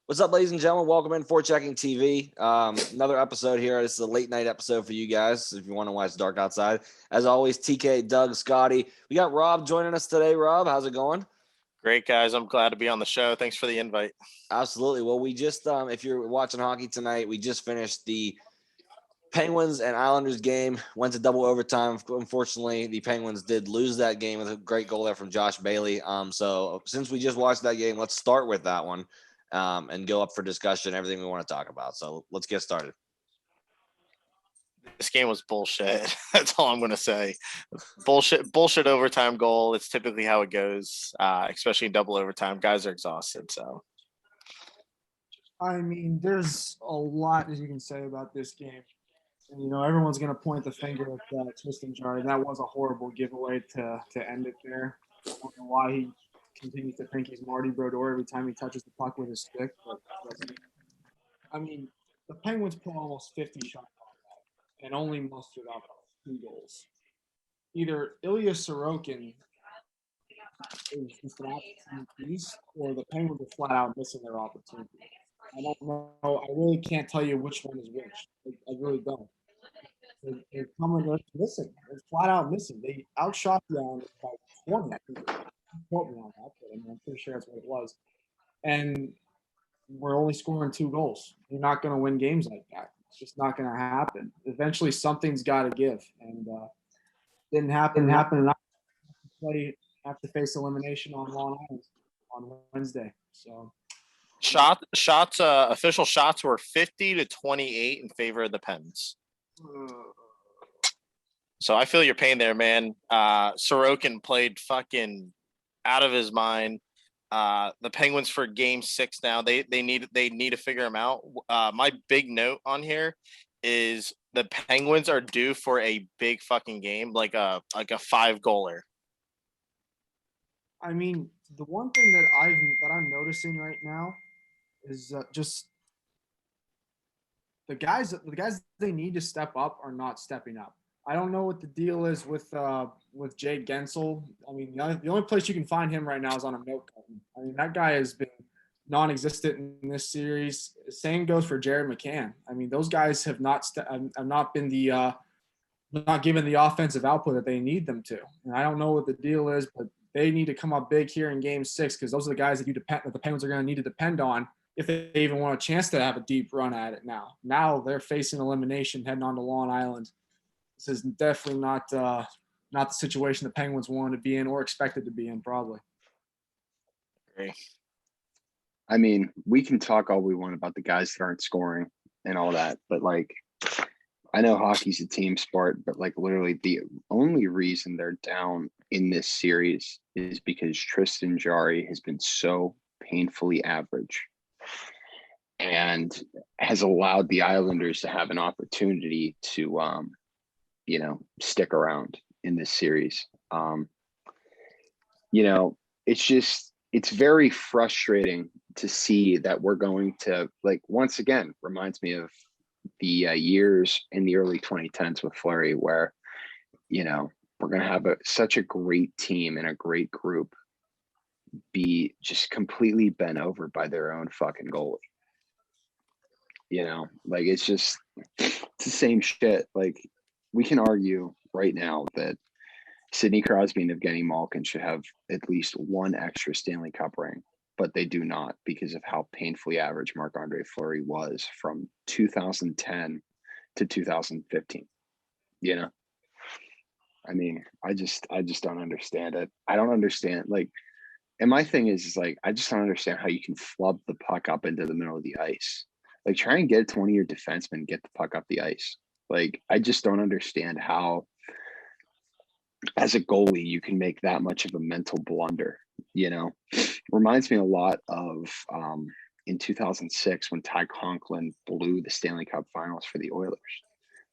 What's up, ladies and gentlemen? Welcome in for Checking TV. Another episode here. This is a late night episode for you guys if you want to watch Dark Outside. As always, TK, Doug, Scotty. We got Rob joining us today. Rob, how's it going? Great, guys. I'm glad to be on the show. Thanks for the invite. Absolutely. Well, we just, if you're watching hockey tonight, we just finished the Penguins and Islanders game. Went to double overtime. Unfortunately, the Penguins did lose that game with a great goal there from Josh Bailey. So since we just watched that game, let's start with that one. And go up for discussion, everything we want to talk about. So let's get started. This game was bullshit. That's all I'm going to say. Bullshit overtime goal. It's typically how it goes, especially in double overtime. Guys are exhausted. So, I mean, there's a lot that you can say about this game. And, everyone's going to point the finger at Tristan Jarry. That was a horrible giveaway to end it there. I don't know why he continues to think he's Marty Brodeur every time he touches the puck with his stick. But I mean, the Penguins put almost 50 shots on that and only mustered up 2 goals. Either Ilya Sorokin is just an absolute beast, or the Penguins are flat out missing their opportunity. I don't know. I really can't tell you which one is which. I really don't. They're missing. They're flat out missing. They outshot the Islanders by 20, I think. Quote me on that, but I'm pretty sure that's what it was. And we're only scoring 2 goals. You're not going to win games like that. It's just not going to happen. Eventually, something's got to give, and didn't happen. And I have to face elimination on Long Island on Wednesday. So, official shots were 50-28 in favor of the Pens. So I feel your pain there, man. Sorokin played fucking out of his mind. The Penguins for game 6 now, they need to figure him out. My big note on here is the Penguins are due for a big fucking game, like a 5-goaler. I mean, the one thing that I'm noticing right now is just the guys they need to step up are not stepping up. I don't know what the deal is with Jake Gensel. I mean, the only place you can find him right now is on a milk carton. I mean, that guy has been non-existent in this series. Same goes for Jared McCann. I mean, those guys have not been not given the offensive output that they need them to. And I don't know what the deal is, but they need to come up big here in Game 6 because those are the guys that the Penguins are going to need to depend on if they even want a chance to have a deep run at it now. Now they're facing elimination heading on to Long Island. This is definitely not the situation the Penguins wanted to be in or expected to be in, probably. I mean, we can talk all we want about the guys that aren't scoring and all that, but I know hockey's a team sport, but literally the only reason they're down in this series is because Tristan Jarry has been so painfully average and has allowed the Islanders to have an opportunity to stick around in this series. It's very frustrating to see that we're going to, once again, reminds me of the years in the early 2010s with Fleury, where, we're going to have such a great team and a great group be just completely bent over by their own fucking goalie. It's the same shit. We can argue right now that Sidney Crosby and Evgeny Malkin should have at least one extra Stanley Cup ring, but they do not because of how painfully average Marc-Andre Fleury was from 2010 to 2015. I mean, I just don't understand it. I don't understand. And my thing is I just don't understand how you can flub the puck up into the middle of the ice. Try and get it to one of your defensemen, get the puck up the ice. I just don't understand how, as a goalie, you can make that much of a mental blunder. Reminds me a lot of in 2006 when Ty Conklin blew the Stanley Cup Finals for the Oilers.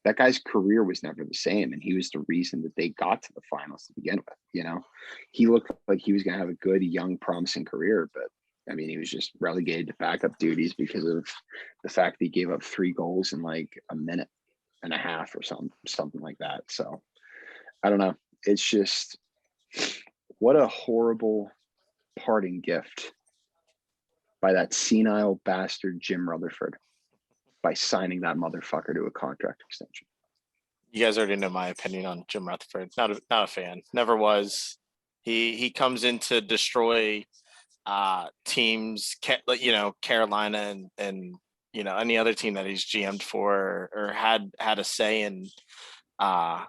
That guy's career was never the same, and he was the reason that they got to the finals to begin with. He looked like he was going to have a good, young, promising career, but I mean, he was just relegated to backup duties because of the fact that he gave up 3 goals in a minute and a half or something like that. So I don't know. It's just, what a horrible parting gift by that senile bastard Jim Rutherford by signing that motherfucker to a contract extension. You guys already know my opinion on Jim Rutherford. Not a fan. Never was. He comes in to destroy teams, Carolina and any other team that he's GM'd for or had a say in. I'm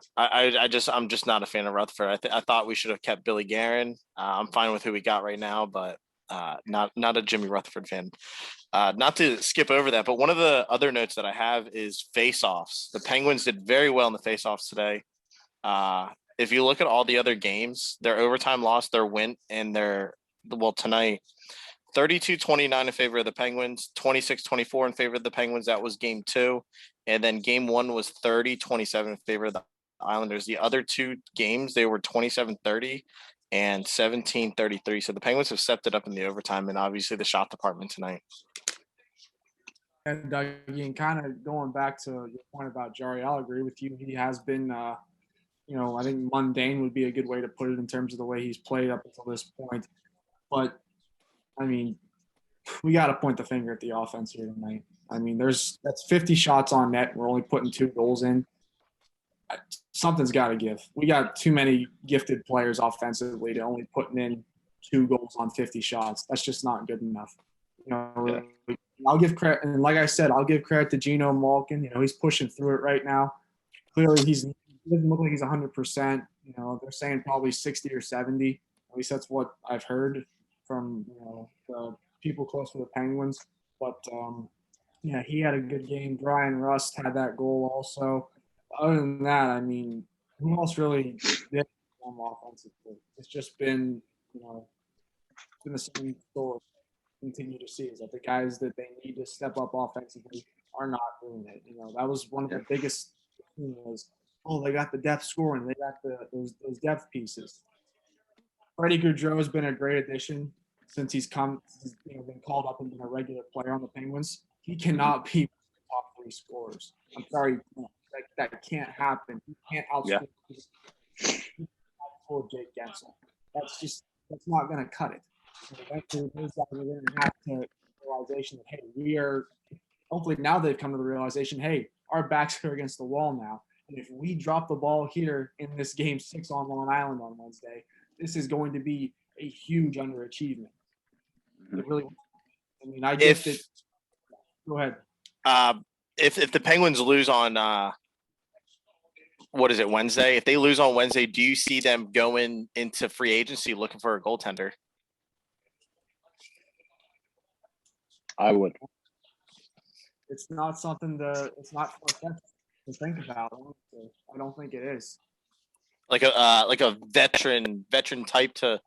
just not a fan of Rutherford. I thought we should have kept Billy Guerin. I'm fine with who we got right now, but not a Jimmy Rutherford fan. Not to skip over that, but one of the other notes that I have is face-offs. The Penguins did very well in the face-offs today. If you look at all the other games, their overtime loss, their win, and tonight, 32-29 in favor of the Penguins, 26-24 in favor of the Penguins. That was game 2. And then game 1 was 30-27 in favor of the Islanders. The other 2 games, they were 27-30 and 17-33. So the Penguins have stepped it up in the overtime and obviously the shot department tonight. And Dougie, kind of going back to your point about Jari, I'll agree with you. He has been, I think mundane would be a good way to put it in terms of the way he's played up until this point. But, I mean, we got to point the finger at the offense here tonight. I mean, that's 50 shots on net. We're only putting 2 goals in. Something's got to give. We got too many gifted players offensively to only putting in 2 goals on 50 shots. That's just not good enough. I'll give credit, and like I said, I'll give credit to Gino Malkin. He's pushing through it right now. Clearly, he doesn't look like he's 100%. They're saying probably 60 or 70. At least that's what I've heard from the people close to the Penguins. But he had a good game. Brian Rust had that goal also. Other than that, I mean, who else really did offensively? It's just been the same story. Continue to see is that the guys that they need to step up offensively are not doing it. That was one of the biggest things. They got the depth scoring. They got those depth pieces. Freddie Gaudreau has been a great addition since he's been called up and been a regular player on the Penguins. He cannot be top 3 scorers. I'm sorry, that can't happen. He can't outscore Jake Gensel. That's not going to cut it. Eventually, those guys are going to have to realization that, hey, hopefully now they've come to the realization, hey, our backs are against the wall now. And if we drop the ball here in this game 6 on Long Island on Wednesday, this is going to be a huge underachievement. It really, I get it. Go ahead. If the Penguins lose on Wednesday? If they lose on Wednesday, do you see them going into free agency looking for a goaltender? I would. It's not something it's not far-fetched to think about. I don't think it is. Like a veteran type to.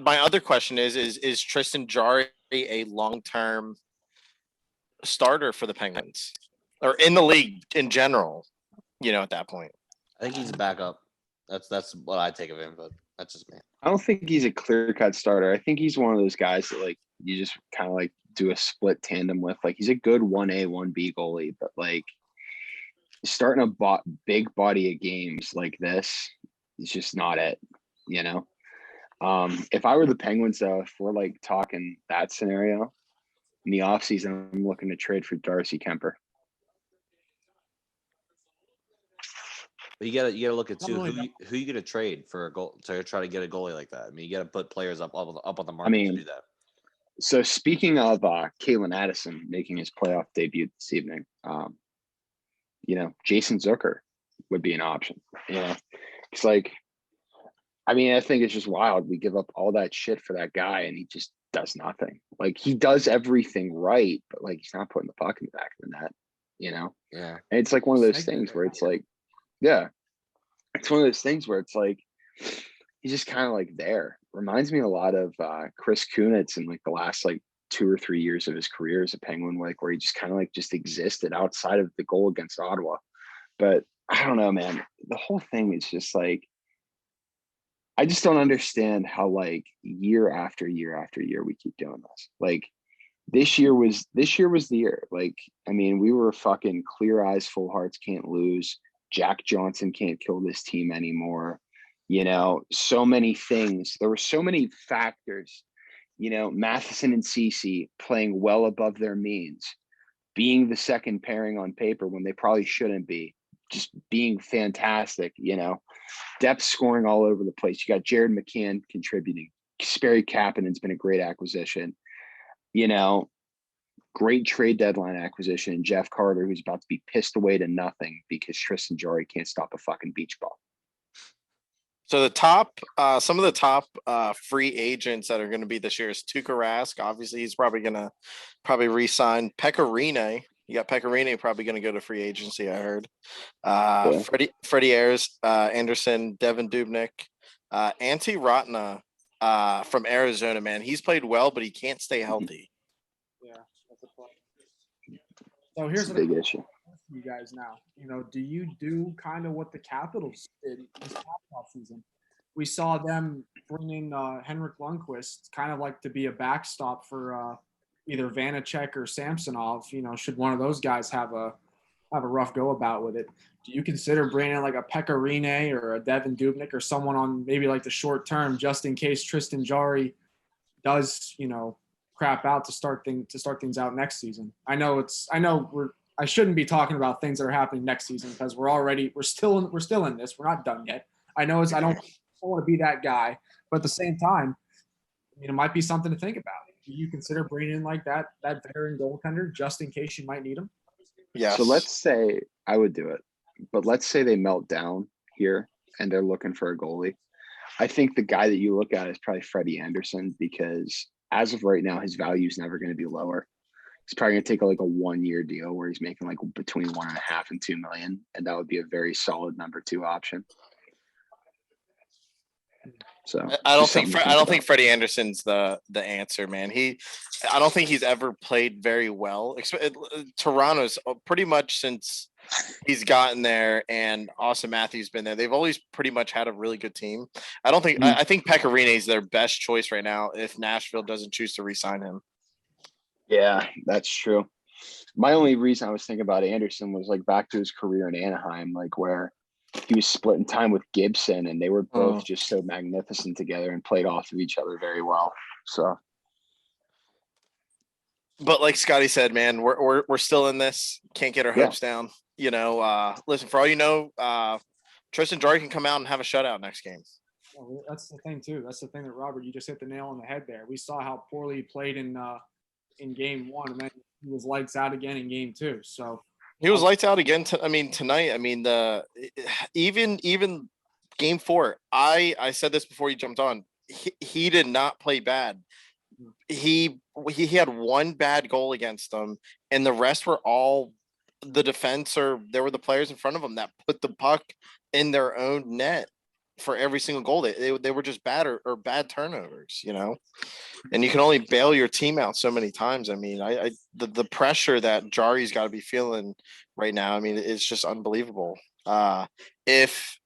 My other question is Tristan Jarry a long-term starter for the Penguins or in the league in general? At that point, I think he's a backup. That's what I take of him, but that's just me. I don't think he's a clear-cut starter. I think he's one of those guys that you just kind of do a split tandem with. He's a good 1A, 1B goalie, but starting a big body of games like this is just not it. If I were the Penguins, though, if we're talking that scenario in the offseason, I'm looking to trade for Darcy Kemper. But you gotta look at too who you gonna trade for a goal to try to get a goalie like that. I mean, you gotta put players up on the market to do that. So speaking of Kalen Addison making his playoff debut this evening, Jason Zucker would be an option. It's I think it's just wild. We give up all that shit for that guy, and he just does nothing. He does everything right, but he's not putting the puck in the back of the net. Yeah. And it's one of those things where it's it's one of those things where it's he's just kind of there. Reminds me a lot of Chris Kunitz in the last 2 or 3 years of his career as a Penguin, where he just kind of just existed outside of the goal against Ottawa. But I don't know, man. The whole thing is just I just don't understand how year after year after year we keep doing this. This year was the year. We were fucking clear eyes, full hearts, can't lose. Jack Johnson can't kill this team anymore. So many things. There were so many factors Matheson and Cece playing well above their means, being the second pairing on paper when they probably shouldn't be, just being fantastic, depth scoring all over the place. You got Jared McCann contributing. Sperry Kapanen's been a great acquisition. Great trade deadline acquisition. Jeff Carter, who's about to be pissed away to nothing because Tristan Jarry can't stop a fucking beach ball. So some of the top free agents that are going to be this year is Tuukka Rask. Obviously, he's probably going to re-sign. Pekka Rinne. You got Pekka Rinne probably going to go to free agency, I heard. Freddie Ayers, Anderson, Devin Dubnyk, Antti Ratna from Arizona, man. He's played well, but he can't stay healthy. Yeah, that's a problem. So here's a big issue. You guys now, do you do kind of what the Capitals did this past season? We saw them bring in Henrik Lundqvist, kind of like to be a backstop for either Vanacek or Samsonov. Should one of those guys have a rough go about with it? Do you consider bringing in like a Pekka Rinne or a Devin Dubnyk or someone on maybe like the short term, just in case Tristan Jarry does crap out to start things out next season? I shouldn't be talking about things that are happening next season because we're still in this. We're not done yet. I don't want to be that guy, but at the same time, it might be something to think about. Do you consider bringing in like that veteran goaltender just in case you might need him? Yeah. So let's say I would do it, but let's say they melt down here and they're looking for a goalie. I think the guy that you look at is probably Freddie Anderson, because as of right now, his value is never going to be lower. He's probably going to take like a 1-year deal where he's making like between 1.5 and 2 million. And that would be a very solid number 2 option. So I don't think Freddie Anderson's the answer, man. I don't think he's ever played very well. Toronto's pretty much since he's gotten there and Austin Matthews been there, they've always pretty much had a really good team. I think Pekka Rinne is their best choice right now if Nashville doesn't choose to re-sign him. Yeah, that's true. My only reason I was thinking about Anderson was like back to his career in Anaheim, like where he was splitting time with Gibson and they were both just so magnificent together and played off of each other very well. So, but like Scotty said, man, we're still in this. Can't get our hopes down. Listen, for all you know, Tristan Jarry can come out and have a shutout next game. Well, that's the thing too. That's the thing that Robert, you just hit the nail on the head there. We saw how poorly he played in game 1, and then he was lights out again in game 2. So he was lights out again. Tonight. Even game 4. I said this before you jumped on. He did not play bad. He had one bad goal against them, and the rest were all the defense, or there were the players in front of them that put the puck in their own net for every single goal. They were just bad or bad turnovers, and you can only bail your team out so many times. The pressure that Jarry's got to be feeling right now, it's just unbelievable. If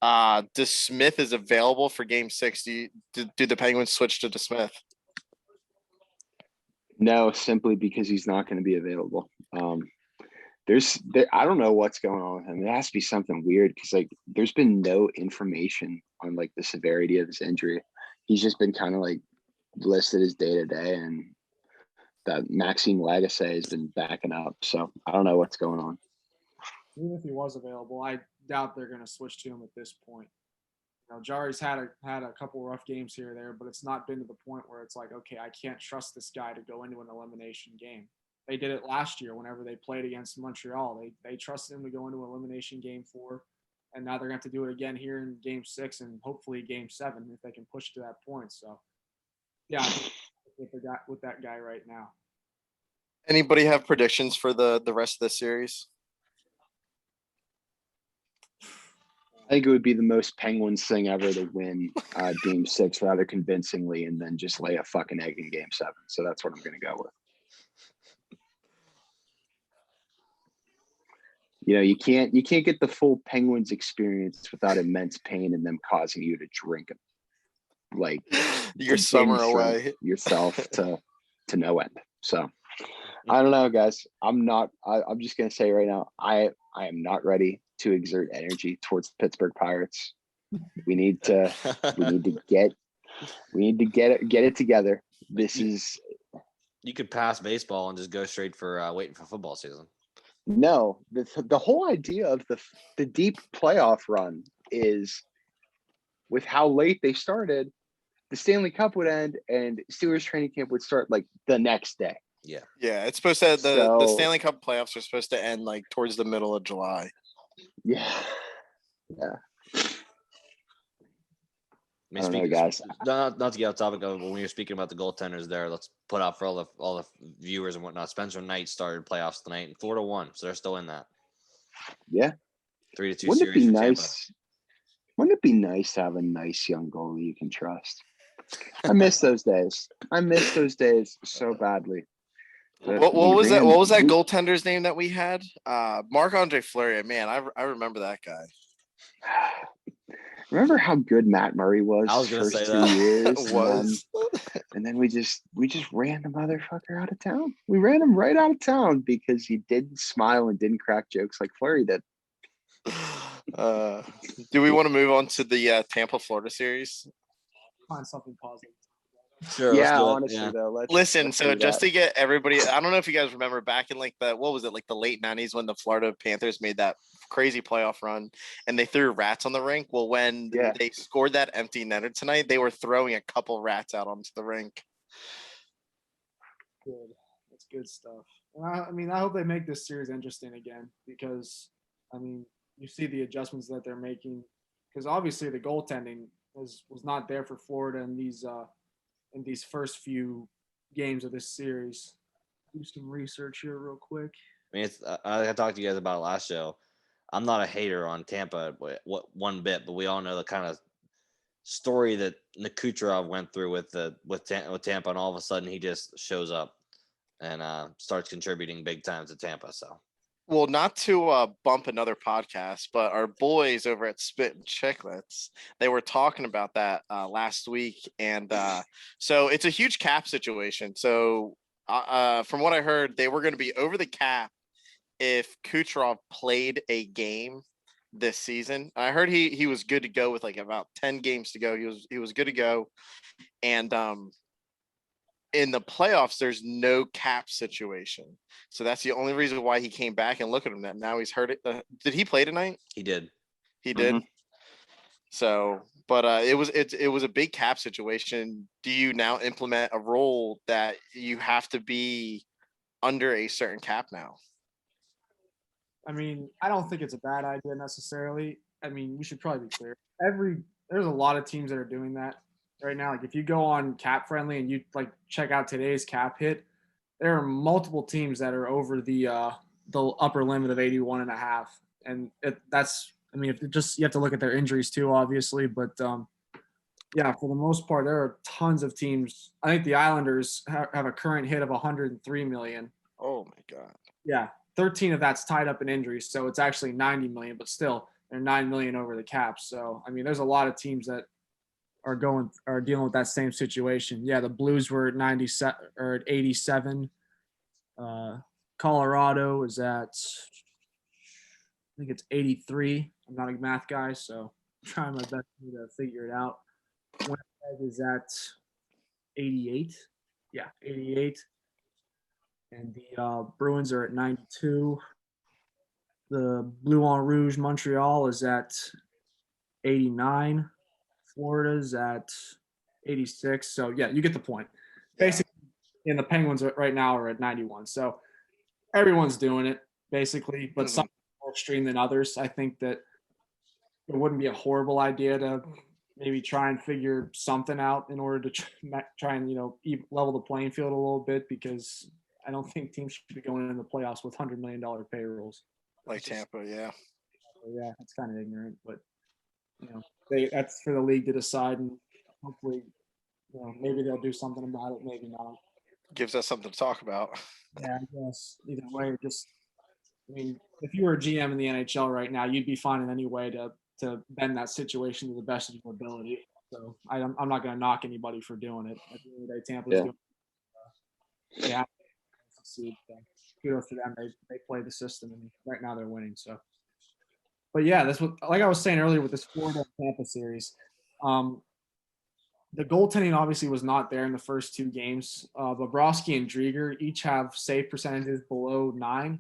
DeSmith is available for game 6, do the Penguins switch to DeSmith? No, simply because he's not going to be available. I don't know what's going on with him. It has to be something weird because like there's been no information on like the severity of his injury. He's just been kind of like listed as day-to-day, and that Maxime Lagacé has been backing up. So I don't know what's going on. Even if he was available, I doubt they're going to switch to him at this point. Jarry's had a couple rough games here or there, but it's not been to the point where it's like, okay, I can't trust this guy to go into an elimination game. They did it last year whenever they played against Montreal. They trusted him to go into elimination game 4, and now they're going to have to do it again here in game 6 and hopefully game 7 if they can push to that point. So, yeah, with that guy right now. Anybody have predictions for the rest of the series? I think it would be the most Penguins thing ever to win game 6 rather convincingly and then just lay a fucking egg in game 7. So that's what I'm going to go with. You can't get the full Penguins experience without immense pain and them causing you to drink like your summer away yourself to no end. So I don't know, guys. I'm just gonna say right now, I am not ready to exert energy towards the Pittsburgh Pirates. We need to get We need to get it together. This is You could pass baseball and just go straight for waiting for football season. no. The whole idea of the deep playoff run is with how late they started. The Stanley Cup would end, and Steelers training camp would start like the next day. Yeah. Yeah, it's supposed to the So- Stanley Cup playoffs are supposed to end like towards the middle of July. Yeah. I I don't know, speak- guys. Not to get off topic of when we were speaking about the goaltenders there, let's put out for all the viewers and whatnot. Spencer Knight started playoffs tonight, and Florida won, so they're still in that Yeah. 3-2 Wouldn't it series be for Tampa. nice? Wouldn't it be nice to have a nice young goalie you can trust? I miss those days. I miss those days so badly. But What we was that? ran- What was that we- goaltender's name that we had? Marc-Andre Fleury. Man, I remember that guy. Remember how good Matt Murray was? I was gonna first say 2 that. years, Was and then we just ran the motherfucker out of town. We ran him right out of town because he didn't smile and didn't crack jokes like Fleury did. do we want to move on to the Tampa Florida series? Find something positive. Sure, let's Yeah, do it. honestly Yeah. though. Listen, let's so do just that. to get everybody, I don't know if you guys remember back in like what was it, like the late 90s when the Florida Panthers made that crazy playoff run and they threw rats on the rink. Well, when Yeah. they scored that empty netter tonight, they were throwing a couple rats out onto the rink. Good. That's good stuff. I mean, I hope they make this series interesting again because, I mean, you see the adjustments that they're making because obviously the goaltending was not there for Florida in these first few games of this series. Do some research here real quick. I mean, I talked to you guys about it last show. I'm not a hater on Tampa, what one bit, but we all know the kind of story that Kucherov went through with Tampa, and all of a sudden he just shows up and starts contributing big time to Tampa. So, Well, not to bump another podcast, but our boys over at Spit and Chicklets, they were talking about that last week. And so it's a huge cap situation. So from what I heard, they were going to be over the cap if Kucherov played a game this season. I heard he was good to go with like about 10 games to go. He was good to go. And in the playoffs, there's no cap situation. So that's the only reason why he came back, and look at him now he's hurt it. Did he play tonight? he did. He did. Mhm. So, but it was a big cap situation. Do you now implement a rule that you have to be under a certain cap now? I mean, I don't think it's a bad idea necessarily. I mean, we should probably be clear. There's a lot of teams that are doing that right now. Like if you go on Cap Friendly and you like check out today's cap hit, there are multiple teams that are over the upper limit of 81.5. And that's, I mean, you have to look at their injuries too, obviously. But yeah, for the most part, there are tons of teams. I think the Islanders have a current hit of 103 million. Oh my God. Yeah, 13 of that's tied up in injuries, so it's actually 90 million. But still, they're 9 million over the cap. So I mean, there's a lot of teams that are dealing with that same situation. Yeah, the Blues were at 97 or at 87. Colorado is at, I think it's 83. I'm not a math guy, so I'm trying my best to figure it out. Winnipeg is at 88. Yeah, 88. And the Bruins are at 92. The Bleu en Rouge Montreal is at 89. Florida's at 86. So, yeah, you get the point. Basically, and the Penguins right now are at 91. So, everyone's doing it, basically, but some more extreme than others. I think that it wouldn't be a horrible idea to maybe try and figure something out in order to try and, level the playing field a little bit because I don't think teams should be going into the playoffs with $100 million payrolls. Like Tampa, yeah. Yeah, that's kind of ignorant, but that's for the league to decide, and hopefully, maybe they'll do something about it, maybe not. Gives us something to talk about. Yeah, I guess either way, if you were a GM in the NHL right now, you'd be finding any way to bend that situation to the best of your ability. So I'm not going to knock anybody for doing it. At the end of the day, Tampa's doing. They have to succeed. So kudos to them. They play the system, and right now they're winning. So, but yeah, that's what, like I was saying earlier with this Florida Tampa series. the goaltending obviously was not there in the first two games. Bobrovsky and Drieger each have save percentages below 9.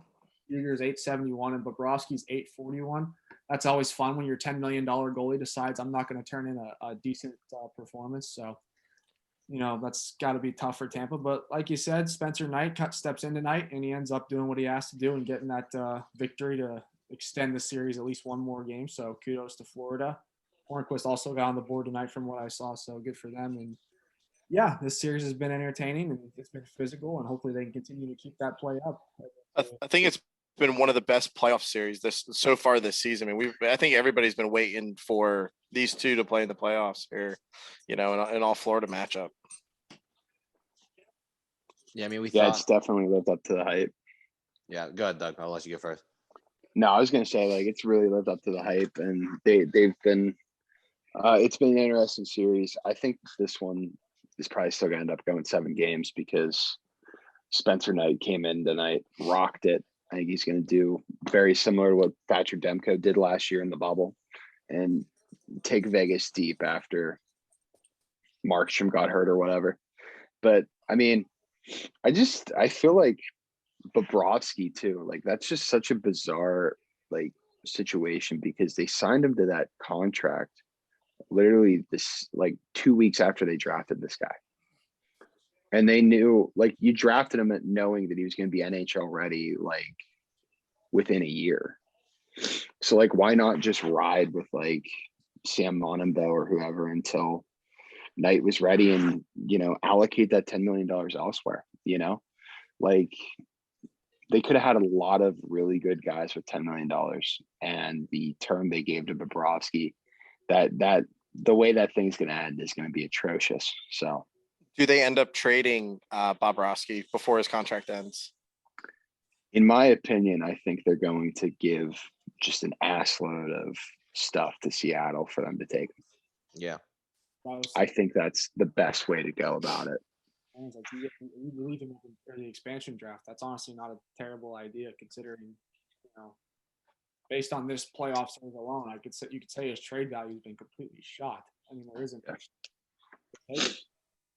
Drieger's 871 and Bobrovsky's 841. That's always fun when your $10 million goalie decides I'm not going to turn in a decent performance. So, that's got to be tough for Tampa. But like you said, Spencer Knight steps in tonight and he ends up doing what he has to do and getting that victory to extend the series at least one more game. So kudos to Florida. Hornquist also got on the board tonight from what I saw, so good for them. And yeah, this series has been entertaining and it's been physical, and hopefully they can continue to keep that play up. I think it's been one of the best playoff series so far this season. I mean, I think everybody's been waiting for these two to play in the playoffs here, in all Florida matchup. Yeah, I mean, it's definitely lived up to the hype. Yeah, go ahead, Doug. I'll let you go first. No, I was gonna say it's really lived up to the hype, and they've been. It's been an interesting series. I think this one is probably still gonna end up going 7 games because Spencer Knight came in tonight, rocked it. I think he's gonna do very similar to what Thatcher Demko did last year in the bubble, and take Vegas deep after Markstrom got hurt or whatever. But I mean, I feel like Bobrovsky too. That's just such a bizarre situation because they signed him to that contract literally 2 weeks after they drafted this guy. And they knew you drafted him knowing that he was going to be NHL ready within a year. So why not just ride with Sam Montembeau or whoever until Knight was ready and allocate that $10 million elsewhere, they could have had a lot of really good guys with $10 million, and the term they gave to Bobrovsky, that the way that thing's going to end is going to be atrocious. So, do they end up trading Bobrovsky before his contract ends? In my opinion, I think they're going to give just an assload of stuff to Seattle for them to take. Yeah, I think that's the best way to go about it. You believe in the expansion draft. That's honestly not a terrible idea, considering, based on this playoff series alone, you could say his trade value has been completely shot. I mean, there isn't.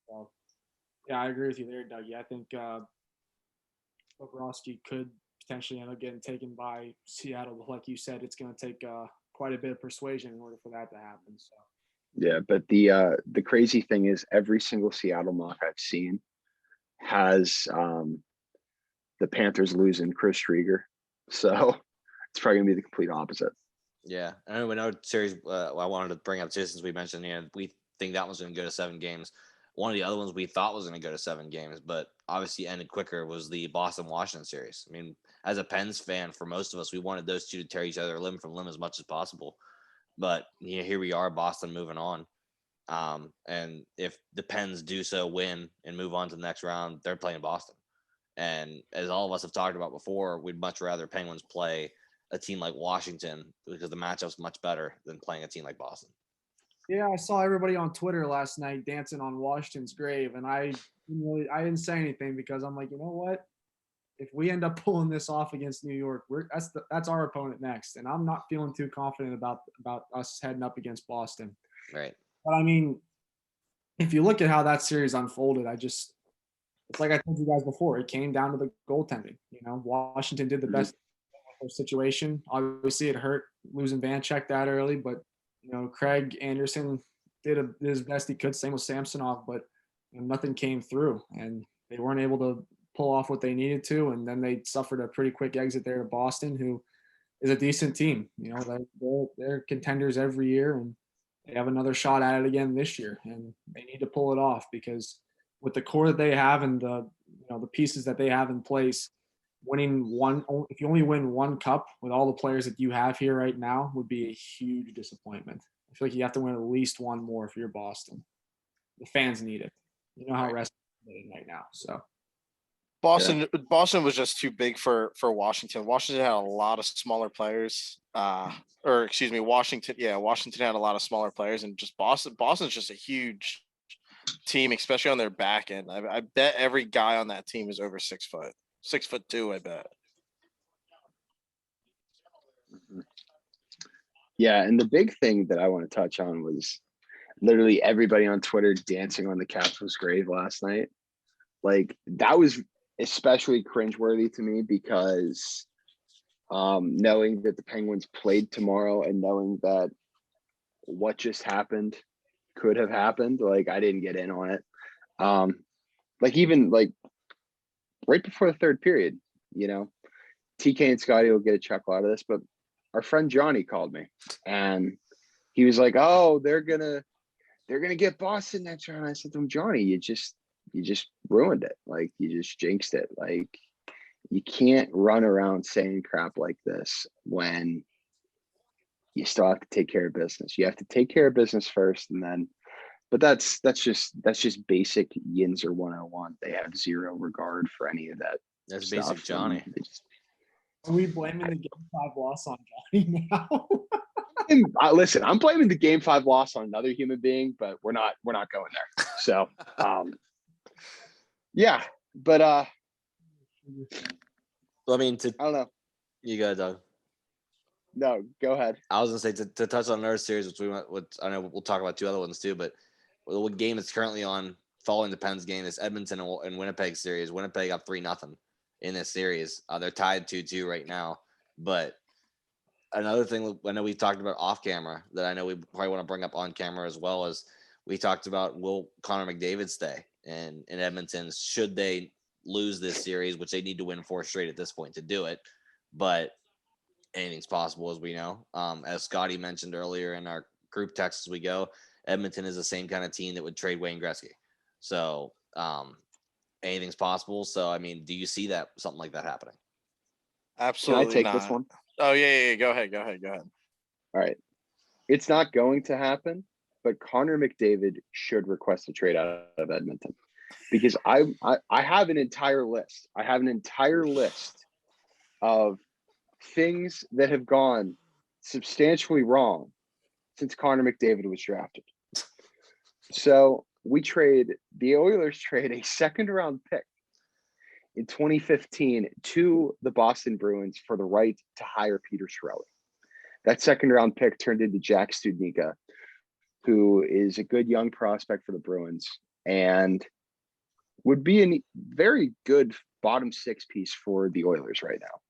So, yeah, I agree with you there, Doug. Yeah, I think Bobrovsky could potentially end up getting taken by Seattle, but like you said, it's going to take quite a bit of persuasion in order for that to happen. So. Yeah, but the crazy thing is every single Seattle mock I've seen has the Panthers losing Chris Drieger. So it's probably gonna be the complete opposite. Yeah. I know another series I wanted to bring up too, since we mentioned, we think that one's gonna go to 7 games. One of the other ones we thought was gonna go to 7 games, but obviously ended quicker, was the Boston-Washington series. I mean, as a Pens fan, for most of us, we wanted those two to tear each other limb from limb as much as possible. But here we are, Boston moving on. And if the Pens do so win and move on to the next round, they're playing Boston. And as all of us have talked about before, we'd much rather Penguins play a team like Washington because the matchup's much better than playing a team like Boston. Yeah, I saw everybody on Twitter last night dancing on Washington's grave, and I didn't say anything because I'm like, you know what? If we end up pulling this off against New York, that's our opponent next, and I'm not feeling too confident about us heading up against Boston. Right. But I mean, if you look at how that series unfolded, it's like I told you guys before. It came down to the goaltending. Washington did the best situation. Obviously, it hurt losing Vancheck that early, but Craig Anderson did his best he could. Same with Samsonov, but nothing came through, and they weren't able to pull off what they needed to. And then they suffered a pretty quick exit there to Boston, who is a decent team. They're contenders every year, and they have another shot at it again this year, and they need to pull it off because with the core that they have and the pieces that they have in place, if you only win one cup with all the players that you have here right now would be a huge disappointment. I feel like you have to win at least one more if you're Boston. The fans need it. You know how restless it is right now. So Boston was just too big for Washington. Washington had a lot of smaller players. Washington had a lot of smaller players, and just Boston's just a huge team, especially on their back end. I bet every guy on that team is over 6 foot. 6'2", I bet. Yeah, and the big thing that I want to touch on was, literally everybody on Twitter dancing on the Capitals' grave last night. Like, that was especially cringeworthy to me because knowing that the Penguins played tomorrow and knowing that what just happened could have happened, like, I didn't get in on it. Like, even like right before the third period, you know, TK and Scotty will get a chuckle out of this, but our friend Johnny called me and he was like, "Oh, they're gonna get Boston next round." I said to him, "Johnny, you just ruined it. Like, you just jinxed it. Like, you can't run around saying crap like this when you still have to take care of business. You have to take care of business first, and then." But that's just basic Yinzer 101. They have zero regard for any of that. That's stuff, basic Johnny. Are we blaming the Game 5 loss on Johnny now? Listen, I'm blaming the Game 5 loss on another human being, but we're not going there. So, yeah, but I mean, I don't know. you go, Doug. No, go ahead. I was gonna say to touch on another series, which I know we'll talk about two other ones too, but the game that's currently on following the Pens game is Edmonton and Winnipeg series. Winnipeg up 3-0 in this series. They're tied 2-2 right now. But another thing I know we talked about off camera that I know we probably want to bring up on camera as well as we talked about, will Connor McDavid stay in Edmonton? Should they lose this series, which they need to win 4 straight at this point to do it, but anything's possible, as we know. As Scotty mentioned earlier in our group text as we go, Edmonton is the same kind of team that would trade Wayne Gretzky. So anything's possible. So, I mean, do you see that something like that happening? Absolutely. Can I take not. this one? Oh, yeah. Go ahead. All right. It's not going to happen, but Connor McDavid should request a trade out of Edmonton because I have an entire list. I have an entire list of things that have gone substantially wrong since Connor McDavid was drafted. So the Oilers trade a second round pick in 2015 to the Boston Bruins for the right to hire Peter Chiarelli. That second round pick turned into Jack Studnicka, who is a good young prospect for the Bruins and would be a very good bottom 6 piece for the Oilers right now.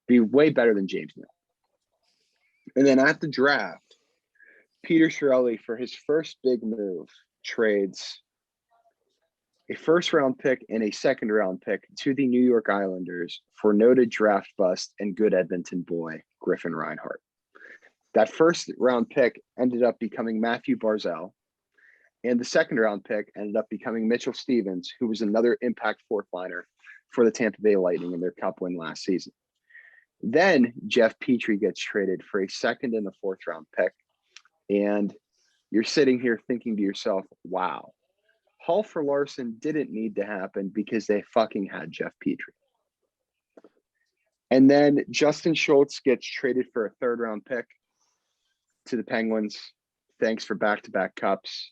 Be way better than James Neal. And then at the draft, Peter Chiarelli, for his first big move, trades a first round pick and a second round pick to the New York Islanders for noted draft bust and good Edmonton boy, Griffin Reinhart. That first round pick ended up becoming Matthew Barzal, and the second round pick ended up becoming Mitchell Stevens, who was another impact fourth liner for the Tampa Bay Lightning in their cup win last season. Then Jeff Petrie gets traded for a second and a fourth round pick. And you're sitting here thinking to yourself, wow, Hall for Larson didn't need to happen because they fucking had Jeff Petrie. And then Justin Schultz gets traded for a third round pick to the Penguins. Thanks for back-to-back cups.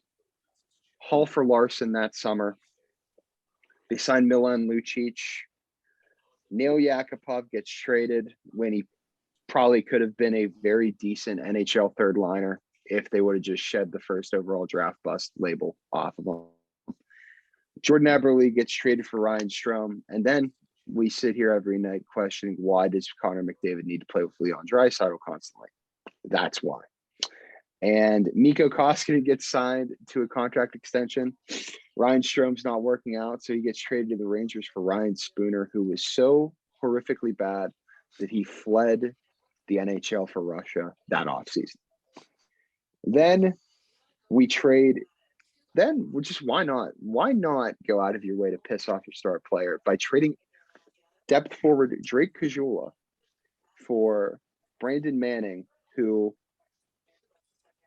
Hall for Larson that summer. They signed Milan Lucic. Neil Yakupov gets traded when he probably could have been a very decent NHL third liner if they would have just shed the first overall draft bust label off of him. Jordan Eberle gets traded for Ryan Strome. And then we sit here every night questioning, why does Connor McDavid need to play with Leon Draisaitl constantly? That's why. And Mikko Koskinen gets signed to a contract extension. Ryan Strome's not working out, so he gets traded to the Rangers for Ryan Spooner, who was so horrifically bad that he fled the NHL for Russia that offseason. Then we trade. Then why not? Why not go out of your way to piss off your star player by trading depth forward Drake Caggiula for Brandon Manning, who,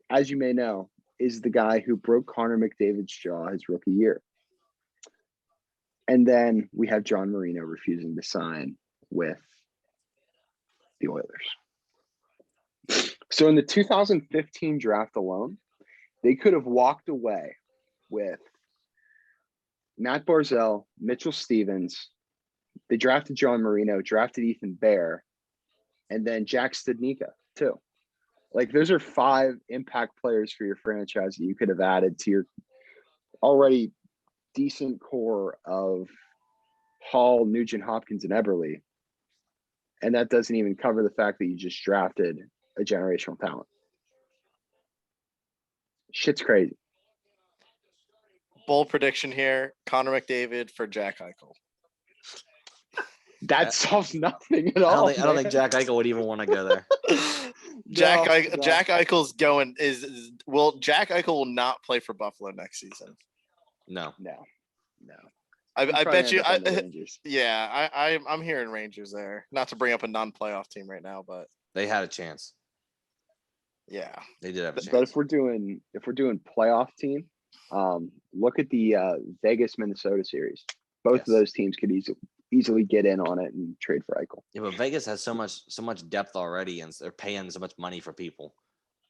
as you may know, is the guy who broke Connor McDavid's jaw his rookie year. And then we have John Marino refusing to sign with the Oilers. So in the 2015 draft alone, they could have walked away with Matt Barzal, Mitchell Stevens. They drafted John Marino, drafted Ethan Bear, and then Jack Studnicka too. Like those are 5 impact players for your franchise that you could have added to your already decent core of Hall, Nugent Hopkins, and Eberle. And that doesn't even cover the fact that you just drafted a generational talent. Shit's crazy. Bold prediction here: Connor McDavid for Jack Eichel. That solves nothing at all. I don't think Jack Eichel would even want to go there. Jack No. Eichel's going Jack Eichel will not play for Buffalo next season. No. I bet you. Yeah. I'm hearing Rangers there. Not to bring up a non-playoff team right now, but They had a chance. yeah, They did have a chance. But if we're doing playoff team, look at the Vegas Minnesota series. Both of those teams could easily get in on it and trade for Eichel. Yeah, but Vegas has so much depth already, and they're paying so much money for people.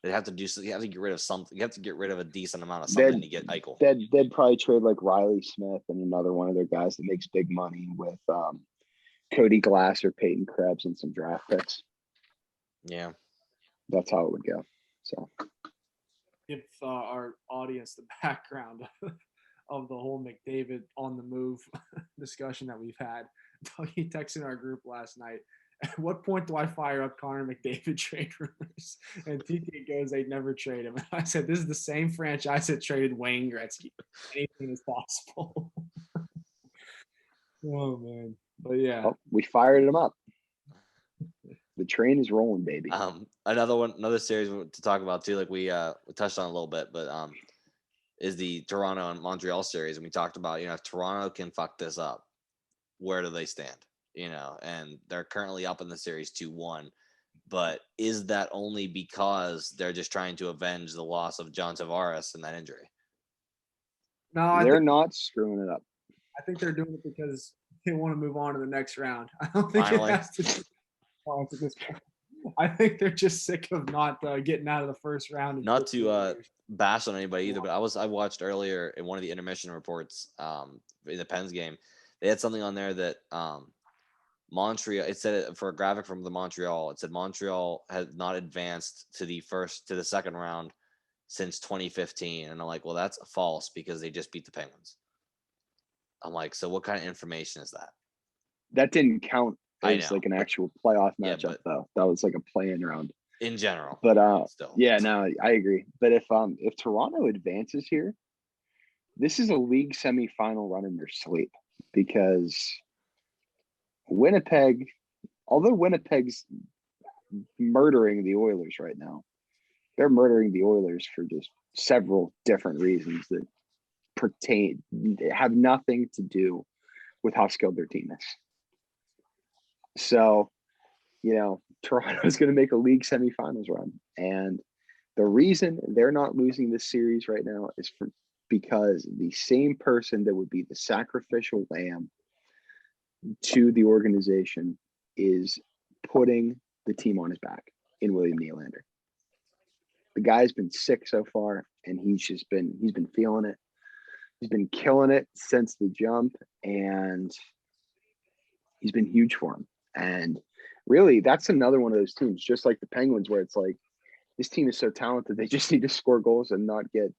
They have to do. You have to get rid of something. You have to get rid of a decent amount of something to get Eichel. They'd probably trade like Riley Smith and another one of their guys that makes big money with Cody Glass or Peyton Krebs and some draft picks. Yeah, that's how it would go. So, give our audience the background of the whole McDavid on the move discussion that we've had. He texted our group last night. At what point do I fire up Connor McDavid trade rumors? And TK goes, they'd never trade him. And I said, this is the same franchise that traded Wayne Gretzky. Anything is possible. Oh, man. But, yeah. Oh, we fired him up. The train is rolling, baby. Another series to talk about, too, like we touched on a little bit, but is the Toronto and Montreal series. And we talked about, if Toronto can fuck this up, where do they stand? And they're currently up in the series 2-1. But is that only because they're just trying to avenge the loss of John Tavares and that injury? No, they're not screwing it up. I think they're doing it because they want to move on to the next round. I don't think Finally. it has to do with this point. I think they're just sick of not getting out of the first round. Not to bash on anybody either, but I watched earlier in one of the intermission reports in the Pens game. They had something on there that Montreal. It said for a graphic from the Montreal. It said Montreal has not advanced to the second round since 2015, and I'm like, well, that's false because they just beat the Penguins. I'm like, so what kind of information is that? That didn't count as like an but, actual playoff matchup, though. That was like a play-in round in general. But still, yeah, no, I agree. But if Toronto advances here, this is a league semifinal run in their sleep because Winnipeg, although Winnipeg's murdering the Oilers right now, they're murdering the Oilers for just several different reasons that have nothing to do with how skilled their team is. So, Toronto's going to make a league semifinals run. And the reason they're not losing this series right now is because the same person that would be the sacrificial lamb to the organization is putting the team on his back in William Nylander. The guy's been sick so far, and he's been feeling it. He's been killing it since the jump, and he's been huge for him. And really, that's another one of those teams, just like the Penguins, where it's like, this team is so talented, they just need to score goals and not get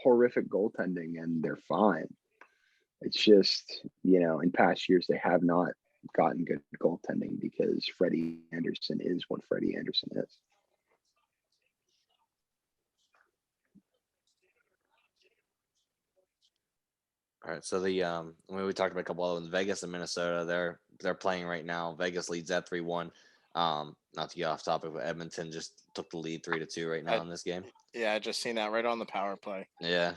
horrific goaltending, and they're fine. It's just, in past years, they have not gotten good goaltending because Freddie Anderson is what Freddie Anderson is. All right, so we talked about a couple other ones. Vegas and Minnesota, they're playing right now. Vegas leads at 3-1. Not to get off topic, but Edmonton just took the lead 3-2 right now in this game. Yeah, I just seen that right on the power play. Yeah.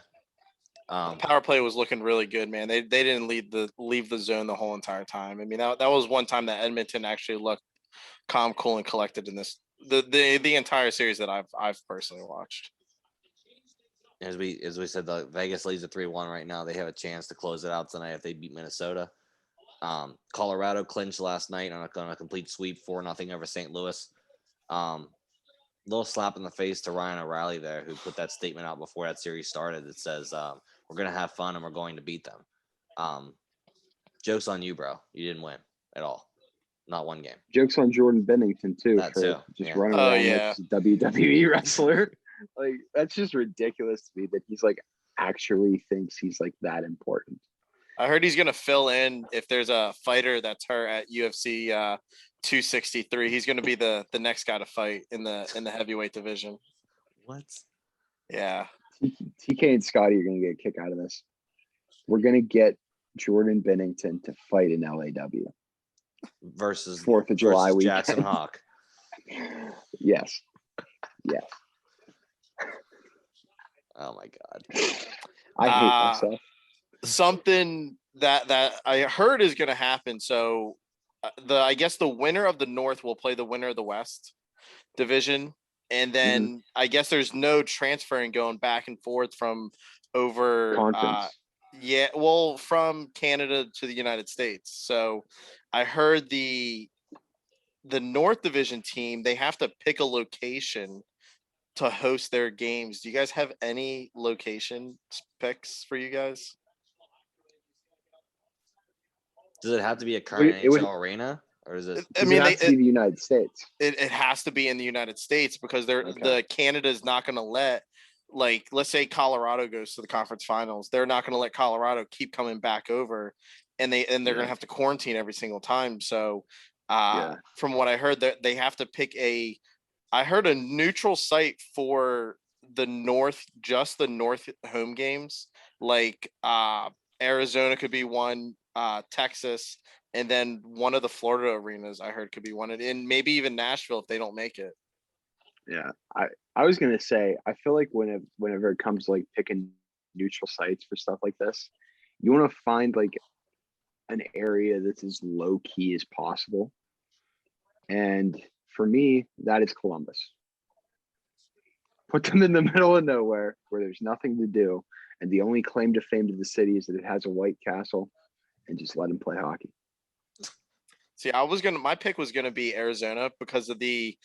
The power play was looking really good, man. They didn't leave the zone the whole entire time. I mean, that was one time that Edmonton actually looked calm, cool, and collected in this the entire series that I've personally watched. As we said, the Vegas leads at 3-1 right now. They have a chance to close it out tonight if they beat Minnesota. Colorado clinched last night on a complete sweep 4-0 over St. Louis. Little slap in the face to Ryan O'Reilly there, who put that statement out before that series started that says, we're going to have fun and we're going to beat them. Joke's on you, bro. You didn't win at all. not one game. Jokes on Jordan Bennington too That for too, just yeah. running Oh, around yeah. like a WWE wrestler. Like that's just ridiculous to me that he's like actually thinks he's like that important. I heard he's gonna fill in if there's a fighter that's hurt at UFC 263. He's gonna be the next guy to fight in the heavyweight division. What? Yeah. TK and Scotty are gonna get a kick out of this. We're gonna get Jordan Bennington to fight in LAW Versus 4th of July versus weekend. Jackson Hawk. Yes. Yes. Oh my God. I hate myself. Something that I heard is going to happen. So I guess the winner of the North will play the winner of the West division, and then I guess there's no transferring going back and forth from over Conference. from Canada to the United States. So I heard the North Division team, they have to pick a location to host their games. Do you guys have any location picks for you guys? Does it have to be a current It would- NHL arena, or is it? I Does mean, it have to be the United States? it has to be in the United States because Okay. the Canada is not going to let, like, let's say Colorado goes to the conference finals. They're not going to let Colorado keep coming back over, and they're going to have to quarantine every single time. So, from what I heard, that they have to pick I heard a neutral site for the North, just the North home games. Like Arizona could be one, Texas, and then one of the Florida arenas I heard could be one, and maybe even Nashville if they don't make it. Yeah. I was gonna say, I feel like whenever it comes to like picking neutral sites for stuff like this, you want to find like an area that's as low key as possible. And for me, that is Columbus. Put them in the middle of nowhere where there's nothing to do. And the only claim to fame to the city is that it has a White Castle, and just let them play hockey. See, my pick was gonna be Arizona because of the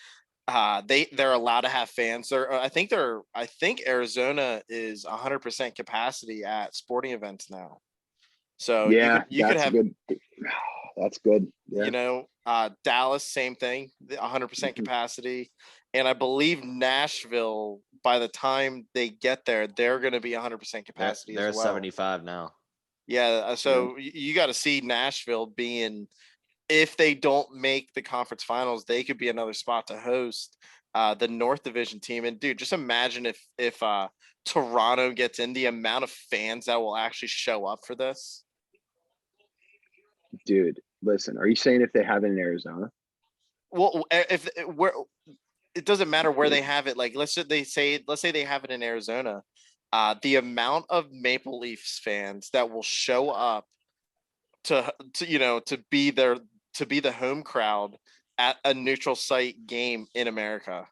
they're allowed to have fans. I think Arizona is 100% capacity at sporting events now. So Yeah, you could have good. That's good. Yeah. you know, Dallas, same thing, 100% capacity. And I believe Nashville, by the time they get there, they're going to be 100% capacity They're as well. 75 now. Yeah. So you got to see Nashville being, if they don't make the conference finals, they could be another spot to host the North Division team. And dude, just imagine if Toronto gets in, the amount of fans that will actually show up for this. Dude, listen, are you saying if they have it in Arizona? Well, it doesn't matter where they have it. Like, let's say they have it in Arizona. The amount of Maple Leafs fans that will show up to be the home crowd at a neutral site game in America.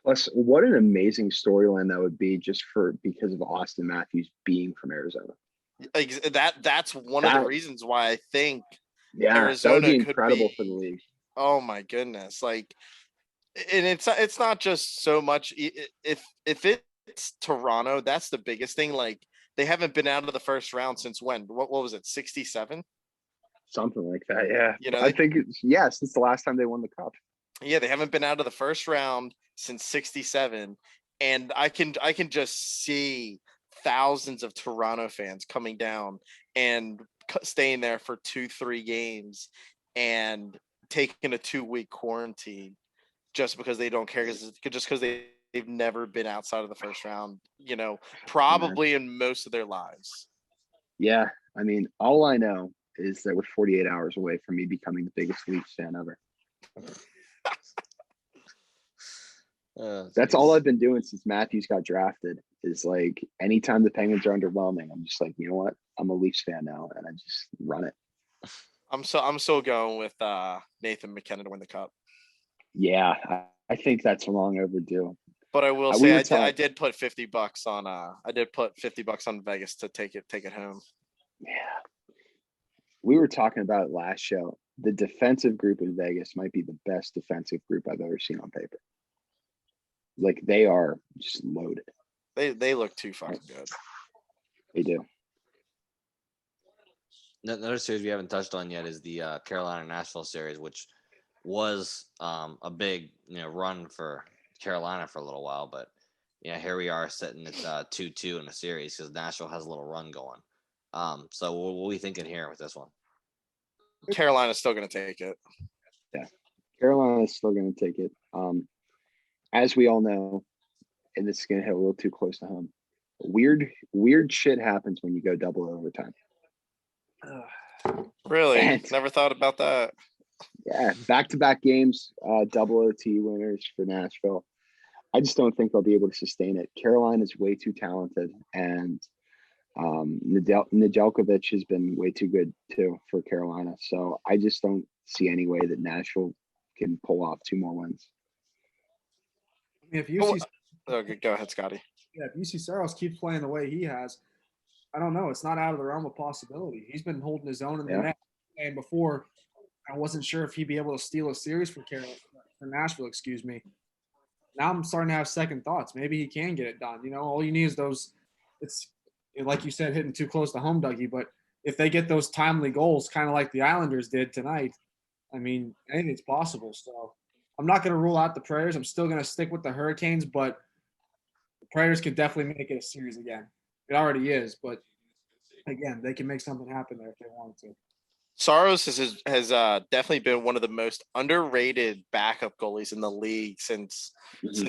Plus, what an amazing storyline that would be just because of Austin Matthews being from Arizona. That's one of the reasons why I think Arizona that would be could incredible be, for the league. Oh my goodness. Like, and it's not just so much if it's Toronto, that's the biggest thing. Like, they haven't been out of the first round since when? What was it? 67? Something like that. Yeah. You know, I think since the last time they won the cup. Yeah, they haven't been out of the first round since 67. And I can just see thousands of Toronto fans coming down and staying there for 2-3 games and taking a 2-week quarantine just because they don't care, just because they've never been outside of the first round, probably in most of their lives. Yeah. I mean, all I know is that we're 48 hours away from me becoming the biggest Leafs fan ever. That's all I've been doing since Matthews got drafted, is like anytime the Penguins are underwhelming, I'm just like, you know what? I'm a Leafs fan now, and I just run it. I'm still going with Nathan McKinnon to win the cup. Yeah, I think that's long overdue. But I will say I did put $50 on $50 on Vegas to take it home. Yeah. We were talking about it last show. The defensive group in Vegas might be the best defensive group I've ever seen on paper. Like, they are just loaded. They look too fucking good. They do. Another series we haven't touched on yet is the Carolina Nashville series, which was a big run for Carolina for a little while, but here we are sitting at 2-2 in the series because Nashville has a little run going. So what are we thinking here with this one? Carolina's still going to take it. Yeah, Carolina's still going to take it. As we all know, and this is going to hit a little too close to home. Weird shit happens when you go double overtime. Really? And- Never thought about that. Yeah, back-to-back games, double OT winners for Nashville. I just don't think they'll be able to sustain it. Carolina's way too talented, and Nedeljkovic has been way too good too for Carolina. So I just don't see any way that Nashville can pull off 2 more wins. I mean, if UC, Okay, go ahead, Scotty. yeah, if UC Saros keeps playing the way he has, I don't know. It's not out of the realm of possibility. He's been holding his own in the net. And before, I wasn't sure if he'd be able to steal a series for Nashville, excuse me. Now I'm starting to have second thoughts. Maybe he can get it done. All you need is those. It's like you said, hitting too close to home, Dougie. But if they get those timely goals, kind of like the Islanders did tonight, I mean, anything's possible. So I'm not going to rule out the Predators. I'm still going to stick with the Hurricanes, but the Predators could definitely make it a series again. It already is, but again, they can make something happen there if they wanted to. Saros has definitely been one of the most underrated backup goalies in the league since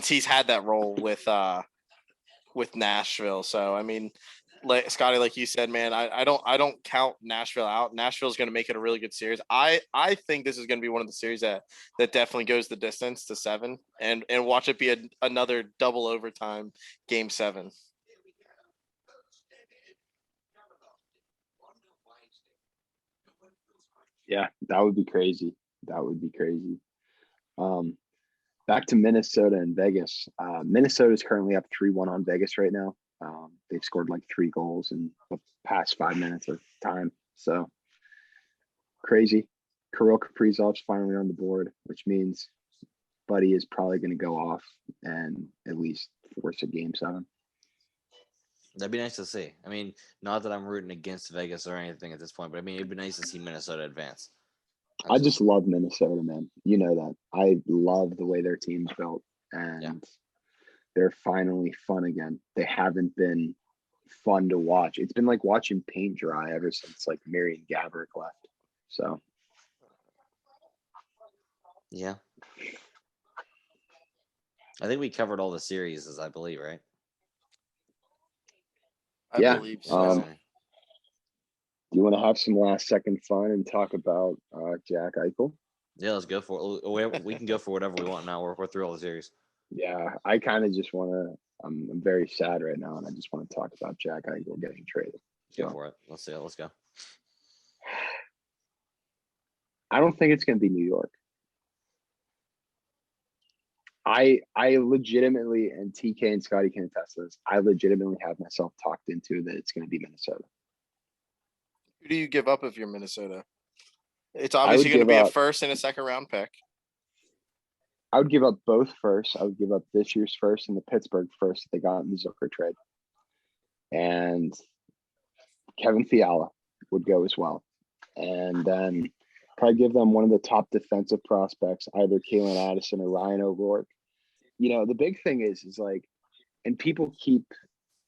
he's had that role with Nashville. So I mean, like Scotty, like you said, man, I don't count Nashville out. Nashville's going to make it a really good series. I think this is going to be one of the series that definitely goes the distance to 7 and watch it be another double overtime game 7. Yeah, that would be crazy. Back to Minnesota and Vegas. Minnesota is currently up 3-1 on Vegas right now. They've scored like 3 goals in the past 5 minutes of time. So crazy. Kirill Kaprizov's finally on the board, which means Buddy is probably going to go off and at least force a game 7. That'd be nice to see. I mean, not that I'm rooting against Vegas or anything at this point, but I mean, it'd be nice to see Minnesota advance. I just love Minnesota, man. You know that. I love the way their team's built, and they're finally fun again. They haven't been fun to watch. It's been like watching paint dry ever since like Marian Gaborik left. So, yeah. I think we covered all the series, as I believe, right? I believe so. Do you want to have some last second fun and talk about Jack Eichel? Yeah, let's go for it. We can go for whatever we want now. We're through all the series. Yeah, I kind of just want to. I'm very sad right now, and I just want to talk about Jack Eichel getting traded. Go for it. Let's see. Let's go. I don't think it's going to be New York. I legitimately, and TK and Scotty can attest to this, I legitimately have myself talked into that it's going to be Minnesota. Who do you give up if you're Minnesota? It's obviously going to be a first and a second round pick. I would give up both firsts. I would give up this year's first and the Pittsburgh first that they got in the Zucker trade. And Kevin Fiala would go as well. And then probably give them one of the top defensive prospects, either Kalen Addison or Ryan O'Rourke. The big thing is like, and people keep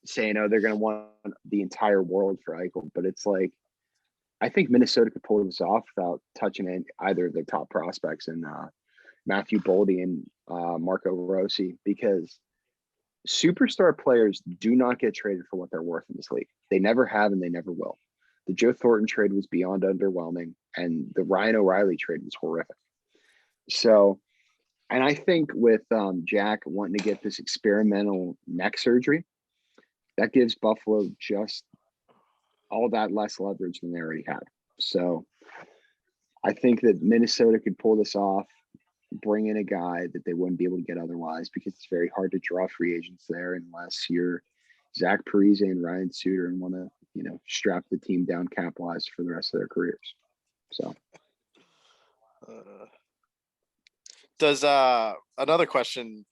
saying, oh, they're going to want the entire world for Eichel. But it's like, I think Minnesota could pull this off without touching either of their top prospects and Matthew Boldy and Marco Rossi, because superstar players do not get traded for what they're worth in this league. They never have and they never will. The Joe Thornton trade was beyond underwhelming, and the Ryan O'Reilly trade was horrific. So, and I think with Jack wanting to get this experimental neck surgery, that gives Buffalo just all that less leverage than they already had. So I think that Minnesota could pull this off, bring in a guy that they wouldn't be able to get otherwise, because it's very hard to draw free agents there unless you're Zach Parise and Ryan Suter and want to, strap the team down cap-wise for the rest of their careers. So does another question,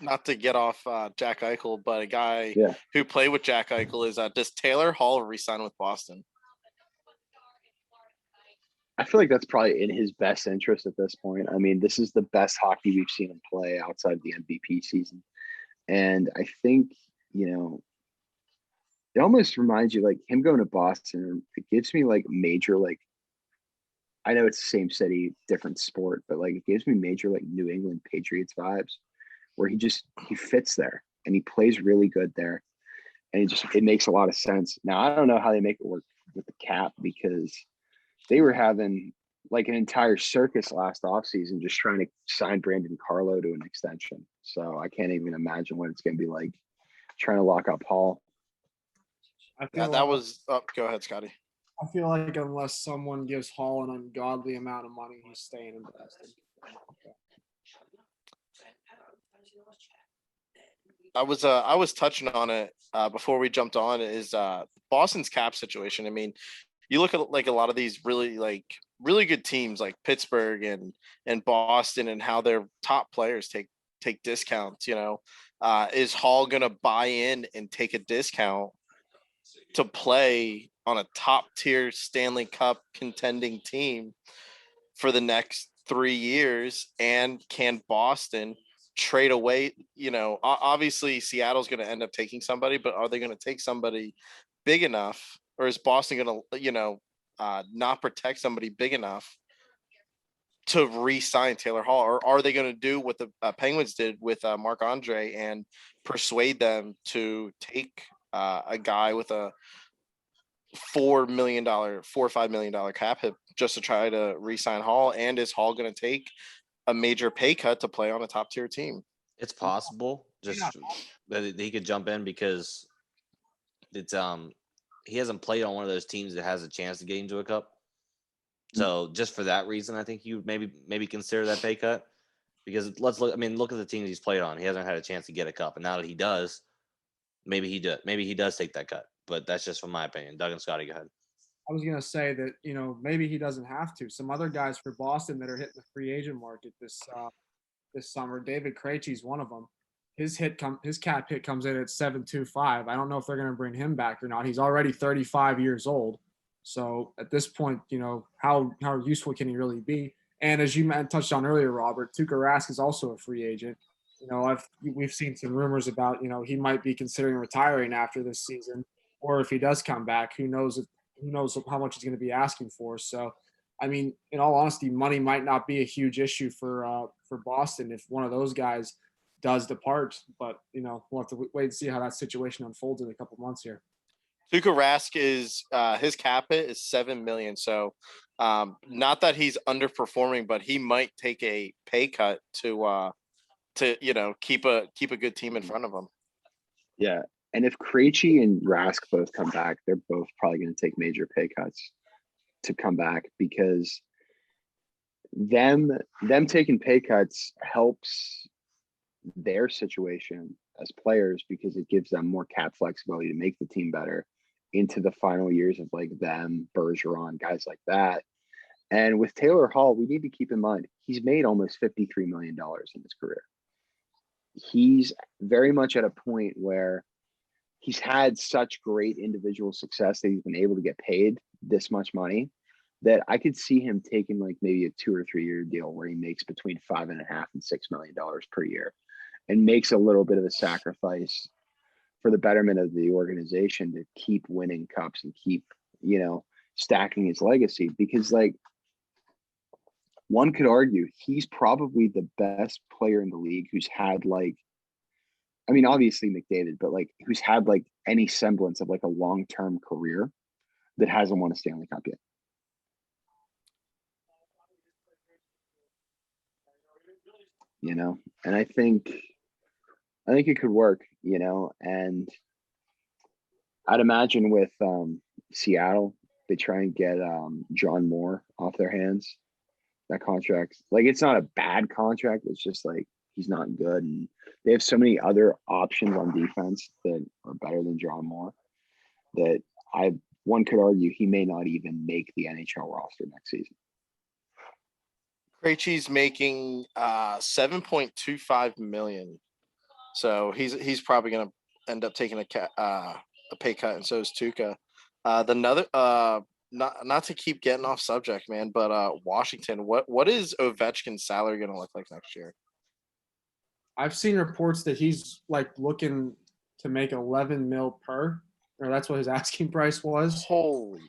not to get off Jack Eichel, but a guy who played with Jack Eichel is does Taylor Hall resign with Boston? I feel like that's probably in his best interest at this point. I mean, this is the best hockey we've seen him play outside of the MVP season. And I think, you know, it almost reminds you like him going to Boston. It gives me like major, like, I know it's the same city, different sport, but like it gives me major like New England Patriots vibes where he fits there and he plays really good there. And it makes a lot of sense. Now, I don't know how they make it work with the cap because they were having like an entire circus last offseason just trying to sign Brandon Carlo to an extension. So I can't even imagine what it's going to be like trying to lock up Hall. I Yeah, feel that like, was. Oh, go ahead, Scotty. I feel like unless someone gives Hall an ungodly amount of money, he's staying in Boston. I was touching on it before we jumped on is Boston's cap situation. I mean, you look at like a lot of these really good teams like Pittsburgh and Boston and how their top players take discounts, you know. Is Hall gonna buy in and take a discount to play on a top tier Stanley Cup contending team for the next 3 years? And can Boston trade away? You know, obviously Seattle's going to end up taking somebody, but are they going to take somebody big enough, or is Boston going to, not protect somebody big enough to re-sign Taylor Hall, or are they going to do what the Penguins did with Marc Andre and persuade them to take a guy with a $4 or $5 million cap hit just to try to re-sign Hall? And is Hall going to take a major pay cut to play on a top tier team? It's possible just that he could jump in because it's he hasn't played on one of those teams that has a chance to get into a cup. So just for that reason, I think you maybe consider that pay cut because let's look. I mean, look at the teams he's played on. He hasn't had a chance to get a cup, and now that he does, maybe he does take that cut. But that's just from my opinion. Doug and Scotty, go ahead. I was gonna say that maybe he doesn't have to. Some other guys for Boston that are hitting the free agent market this summer. David Krejci's one of them. His cap hit comes in at 7.25. I don't know if they're gonna bring him back or not. He's already 35 years old. So at this point, how useful can he really be? And as you touched on earlier, Robert, Tuukka Rask is also a free agent. We've seen some rumors about he might be considering retiring after this season, or if he does come back, who knows how much he's going to be asking for. So, I mean, in all honesty, money might not be a huge issue for Boston if one of those guys does depart. But we'll have to wait and see how that situation unfolds in a couple months here. Tuukka Rask is his cap hit is $7 million. So not that he's underperforming, but he might take a pay cut to keep a good team in front of him. Yeah. And if Krejci and Rask both come back, they're both probably going to take major pay cuts to come back because them taking pay cuts helps their situation as players because it gives them more cap flexibility to make the team better into the final years of like them, Bergeron, guys like that. And with Taylor Hall, we need to keep in mind he's made almost $53 million in his career. He's very much at a point where he's had such great individual success that he's been able to get paid this much money that I could see him taking like maybe a 2 or 3 year deal where he makes between $5.5 and $6 million per year and makes a little bit of a sacrifice for the betterment of the organization to keep winning cups and keep, stacking his legacy. Because like one could argue he's probably the best player in the league who's had like, I mean, obviously McDavid, but like who's had like any semblance of like a long-term career that hasn't won a Stanley Cup yet. And I think it could work, and I'd imagine with Seattle, they try and get John Moore off their hands. That contract, like it's not a bad contract. It's just like he's not good, and they have so many other options on defense that are better than John Moore that one could argue he may not even make the NHL roster next season. Krejci's making $7.25 million, so he's probably going to end up taking a pay cut, and so is Tuukka. not to keep getting off subject, man, but Washington, what is Ovechkin's salary going to look like next year? I've seen reports that he's like looking to make 11 mil per, or that's what his asking price was. Holy.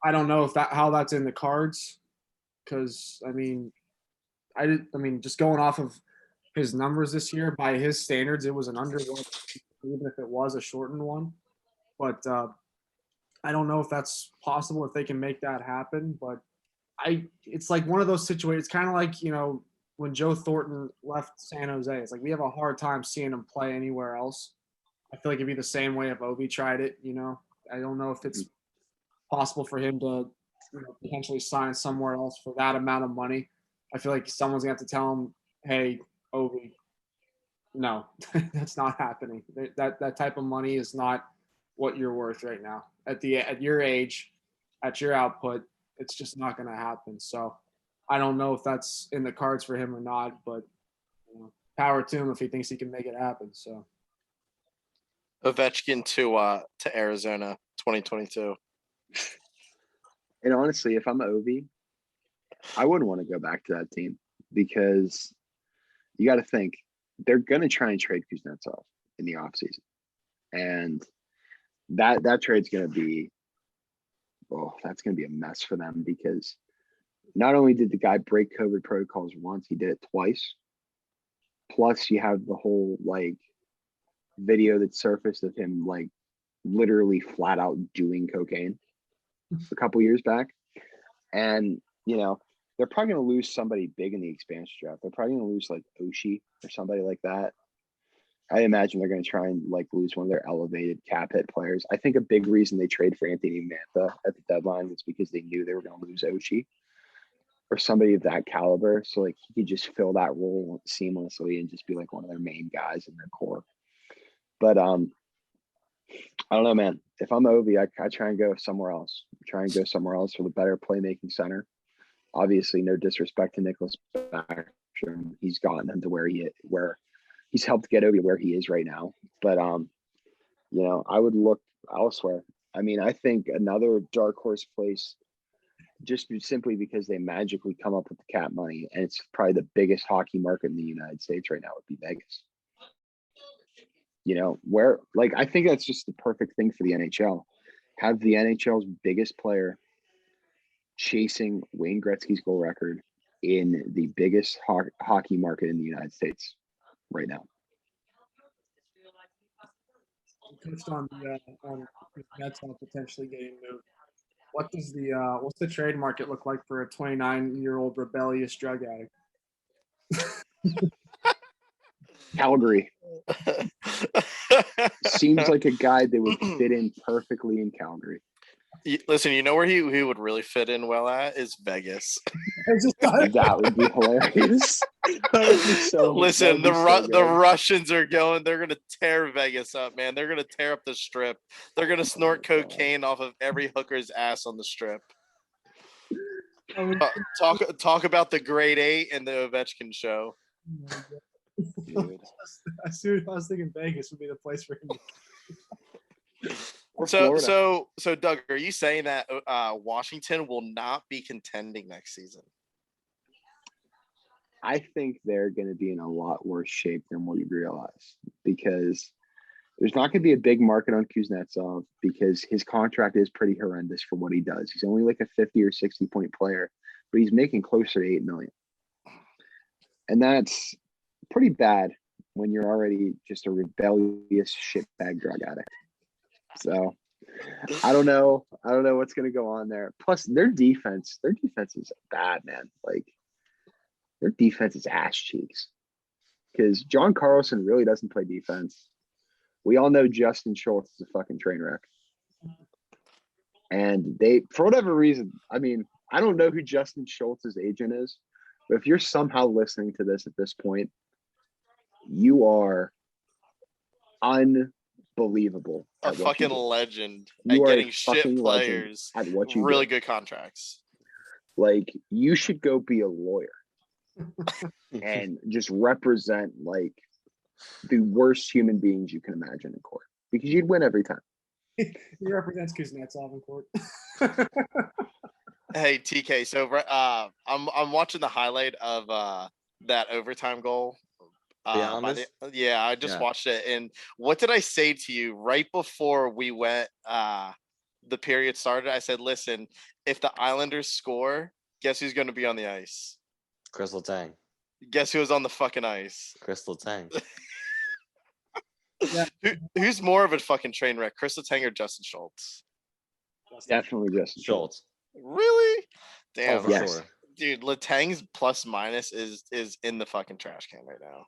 I don't know if how that's in the cards, because I mean, just going off of his numbers this year, by his standards, it was an under one, even if it was a shortened one. But I don't know if that's possible, if they can make that happen. But it's like one of those situations. It's kind of like, when Joe Thornton left San Jose. It's like we have a hard time seeing him play anywhere else. I feel like it'd be the same way if Ovi tried it. I don't know if it's possible for him to potentially sign somewhere else for that amount of money. I feel like someone's gonna have to tell him, "Hey, Ovi, no, that's not happening. That type of money is not what you're worth right now. At your age, at your output, it's just not going to happen." So I don't know if that's in the cards for him or not, but power to him if he thinks he can make it happen. So Ovechkin to Arizona 2022. And honestly, if I'm Ovi, I wouldn't want to go back to that team, because you got to think they're going to try and trade Kuznetsov in the offseason. And that trade's going to be, that's going to be a mess for them, because not only did the guy break COVID protocols once, he did it twice. Plus you have the whole video that surfaced of him literally flat out doing cocaine a couple years back. And, they're probably going to lose somebody big in the expansion draft. They're probably going to lose Oshie or somebody like that. I imagine they're going to try and lose one of their elevated cap hit players. I think a big reason they trade for Anthony Mantha at the deadline was because they knew they were going to lose Oshie or somebody of that caliber. So he could just fill that role seamlessly and just be one of their main guys in their core. But I don't know, man. If I'm Ovi, I try and go somewhere else. Try and go somewhere else for the better playmaking center. Obviously, no disrespect to Nicholas Backstrom. He's gotten him to where he's helped get Ovi where he is right now. But I would look elsewhere. I mean, I think another dark horse place, just simply because they magically come up with the cap money, and it's probably the biggest hockey market in the United States right now, would be Vegas. Where I think that's just the perfect thing for the NHL. Have the NHL's biggest player chasing Wayne Gretzky's goal record in the biggest hockey market in the United States right now. you touched on the Nets potentially getting moved. What's the trade market look like for a 29-year-old rebellious drug addict? Calgary. Seems like a guy that would fit in perfectly in Calgary. Listen, where he would really fit in well at is Vegas. That would be hilarious. That would be so. Listen, the Russians are going. They're going to tear Vegas up, man. They're going to tear up the Strip. They're going to snort cocaine off of every hooker's ass on the Strip. Talk about the Grade 8 and the Ovechkin show. Dude. I was thinking Vegas would be the place for him. So Doug, are you saying that Washington will not be contending next season? I think they're going to be in a lot worse shape than what you realize, because there's not going to be a big market on Kuznetsov, because his contract is pretty horrendous for what he does. He's only a 50 or 60 point player, but he's making closer to $8 million. And that's pretty bad when you're already just a rebellious shitbag drug addict. So I don't know what's going to go on there. Plus their defense is bad, man. Their defense is ass cheeks, because John Carlson really doesn't play defense. We all know Justin Schultz is a fucking train wreck. And they, for whatever reason, I mean, I don't know who Justin Schultz's agent is, but if you're somehow listening to this at this point, you are unbelievable. A fucking legend at getting shit players at what you really do. Good contracts. You should go be a lawyer and just represent the worst human beings you can imagine in court, because you'd win every time. He represents Kuznetsov in court. Hey TK, so I'm watching the highlight of that overtime goal. Islanders? I just Yeah. watched it, and what did I say to you right before we went? The period started. I said, "Listen, if the Islanders score, guess who's going to be on the ice? Crystal Tang. Guess who was on the fucking ice? Crystal Tang. Yeah. Who's more of a fucking train wreck, Chris Letang or Justin Schultz? Definitely Justin Schultz. Really? Oh, Damn, for Yes. sure. dude. Letang's plus minus is in the fucking trash can right now.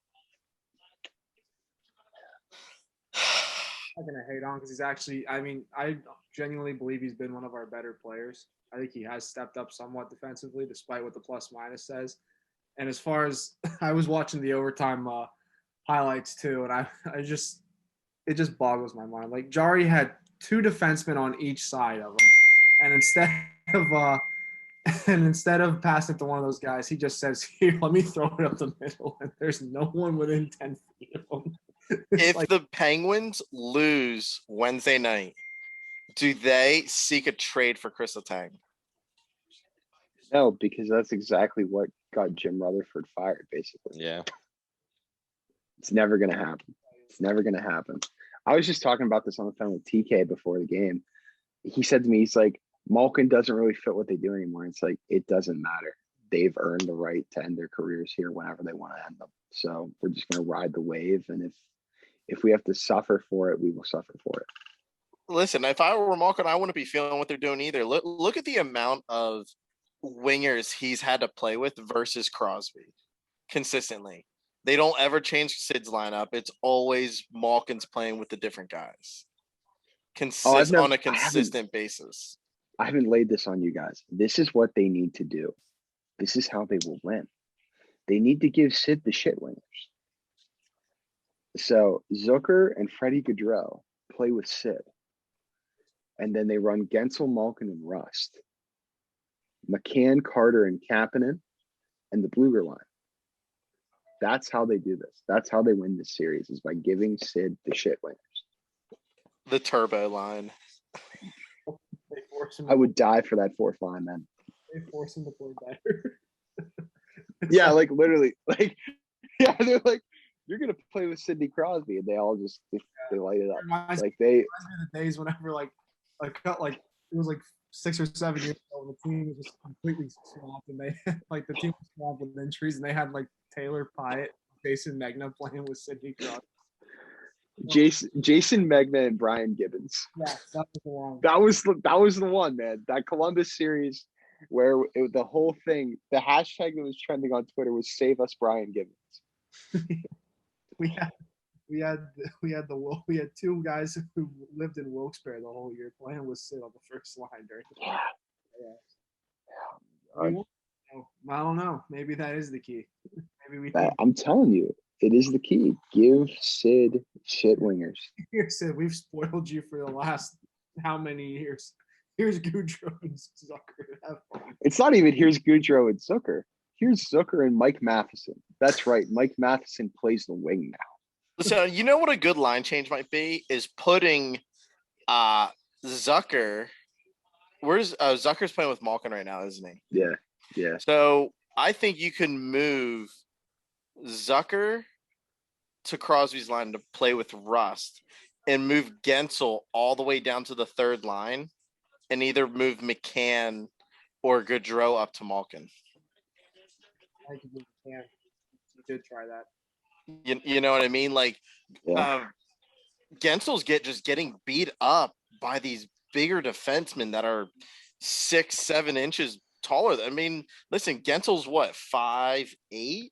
I'm not gonna hate on because he's actually. I mean, I genuinely believe he's been one of our better players. I think he has stepped up somewhat defensively, despite what the plus minus says. And as far as I was watching the overtime highlights too, and it just boggles my mind. Like Jari had two defensemen on each side of him, and instead of passing it to one of those guys, he just says, "Here, let me throw it up the middle," and there's no one within 10 feet of him. If Like, the Penguins lose Wednesday night, do they seek a trade for Chris Letang? No, because that's exactly what got Jim Rutherford fired, basically. Yeah. It's never going to happen. It's never going to happen. I was just talking about this on the phone with TK before the game. He said to me, he's like, Malkin doesn't really fit what they do anymore. It's like, it doesn't matter. They've earned the right to end their careers here whenever they want to end them. So we're just going to ride the wave. And if we have to suffer for it, we will suffer for it. Listen, if I were Malkin, I wouldn't be feeling what they're doing either. Look at the amount of wingers he's had to play with versus Crosby consistently. They don't ever change Sid's lineup. It's always Malkin's playing with the different guys. On a consistent basis. I haven't laid this on you guys. This is what they need to do. This is how they will win. They need to give Sid the shit wingers. So Zucker and Freddie Gaudreau play with Sid. And then they run Gensel, Malkin, and Rust. McCann, Carter, and Kapanen, and the Bluger line. That's how they do this. That's how they win this series, is by giving Sid the shit wingers. The turbo line. they force him. I would die for that fourth line, man. They force him to play better. Yeah, like literally, like, yeah, they're like, you're gonna play with Sidney Crosby, and they all just they light it up. Reminds Like me of the days whenever like it was like 6 or 7 years ago, when the team was just completely swamped, and they like the team was swamped with injuries, and they had like Taylor Pyatt, Jason Megna playing with Sidney Crosby. Jason Megna and Brian Gibbons. Yeah, that was the one. That was the one, man. That Columbus series where the whole thing, the hashtag that was trending on Twitter was "Save Us, Brian Gibbons." we had two guys who lived in Wilkes-Barre the whole year playing with Sid on the first line during the I don't know. Maybe that is the key. Maybe I'm telling you, it is the key. Give Sid shit wingers. Here, Sid, we've spoiled you for the last how many years? Here's Goudreau and Zucker. Have fun. It's not even here's Goudreau and Zucker. Here's Zucker and Mike Matheson. That's right. Mike Matheson plays the wing now. So you know what a good line change might be is putting Zucker. Where's Zucker's playing with Malkin right now, isn't he? Yeah. Yeah. So I think you can move Zucker to Crosby's line to play with Rust and move Gensel all the way down to the third line and either move McCann or Gaudreau up to Malkin. I think you can. You did try that. You know what I mean? Like Gensel's getting beat up by these bigger defensemen that are 6-7 inches taller. I mean, listen, Gensel's what, 5'8"?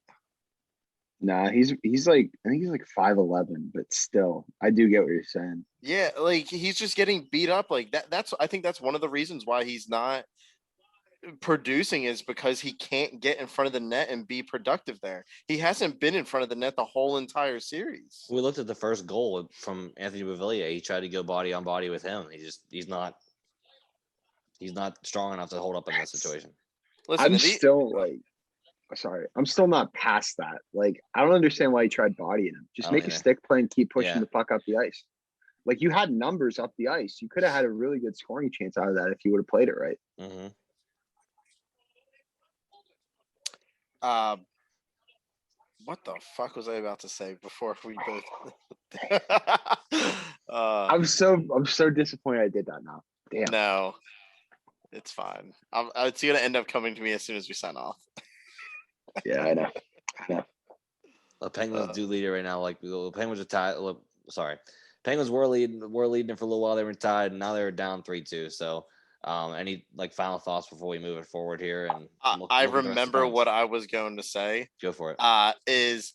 Nah, he's like, I think he's like 5'11", but still, I do get what you're saying. Yeah, like he's just getting beat up like that. I think that's one of the reasons why he's not producing, is because he can't get in front of the net and be productive there. He hasn't been in front of the net the whole entire series. We looked at the first goal from Anthony Beauvillier. He tried to go body on body with him. He's not strong enough to hold up in that situation. Listen, I'm still not past that. Like, I don't understand why he tried bodying him. Just make a stick play and keep pushing the puck up the ice. Like you had numbers up the ice. You could have had a really good scoring chance out of that if you would have played it right. Mm-hmm. What the fuck was I about to say before we both? I'm so disappointed I did that now. Damn. No, it's fine. It's gonna end up coming to me as soon as we sign off. Yeah, I know. The Penguins do lead it right now. Like the Penguins are tied. Sorry, Penguins were leading it for a little while. They were tied, and now they're down 3-2. So, any like final thoughts before we move it forward here? And I remember what I was going to say. Go for it. Is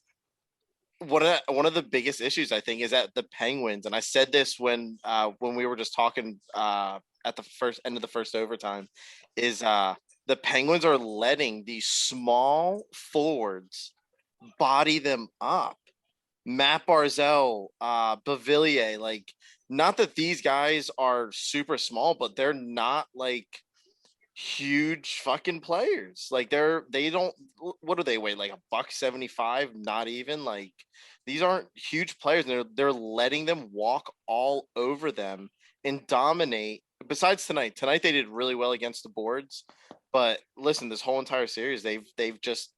one of the biggest issues I think is that the Penguins, and I said this when we were just talking at the first end of the first overtime, is the Penguins are letting these small forwards body them up. Matt Barzell, Bavillier, like, not that these guys are super small, but they're not like huge fucking players. Like they don't, what do they weigh? Like $175? Not even. Like, these aren't huge players, and they're letting them walk all over them and dominate. Besides tonight they did really well against the boards, but listen, this whole entire series they've just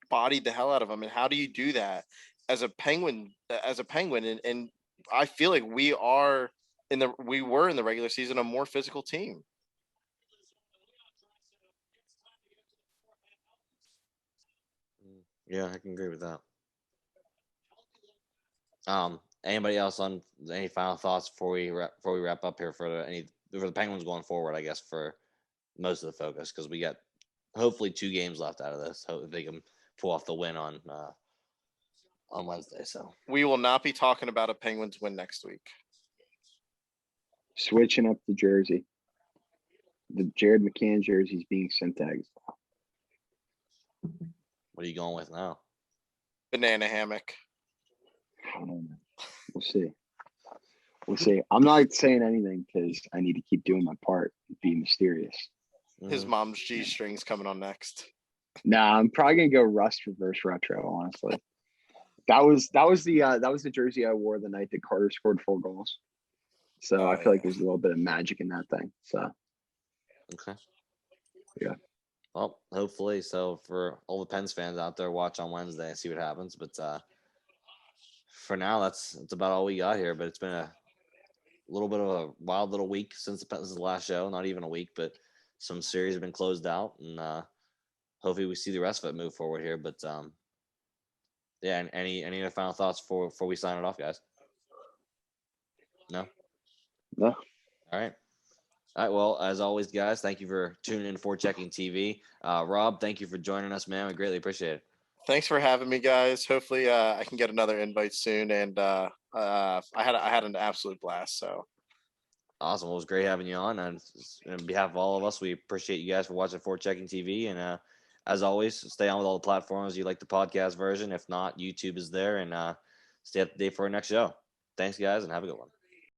bodied the hell out of them. And how do you do that as a Penguin? And I feel like we were in the regular season a more physical team. Yeah, I can agree with that. Anybody else on any final thoughts before we wrap up here for the Penguins going forward? I guess for most of the focus, because we got hopefully 2 games left out of this. Hope they can pull off the win on Wednesday. So we will not be talking about a Penguins win next week. Switching up the jersey. The Jared McCann jersey is being sent to exile. what are you going with now? Banana hammock. I don't know. We'll see. We'll see. I'm not saying anything because I need to keep doing my part and be mysterious. His mom's G-string's coming on next. Nah, I'm probably gonna go Rust reverse retro, honestly. That was the jersey I wore the night that Carter scored 4 goals. So I feel like there's a little bit of magic in that thing. So okay. Yeah. Well, hopefully. So for all the Pens fans out there, watch on Wednesday and see what happens. But for now, that's about all we got here. But it's been a little bit of a wild little week since the last show. Not even a week, but some series have been closed out, and hopefully we see the rest of it move forward here. But yeah. And any other final thoughts before we sign it off, guys? No. No. All right. All right. Well, as always, guys, thank you for tuning in for Checking TV. Rob, thank you for joining us, man. We greatly appreciate it. Thanks for having me, guys. Hopefully, I can get another invite soon. And I had an absolute blast. So awesome. Well, it was great having you on. And on behalf of all of us, we appreciate you guys for watching For Checking TV. And as always, stay on with all the platforms you like the podcast version. If not, YouTube is there. And stay up to date for our next show. Thanks, guys, and have a good one.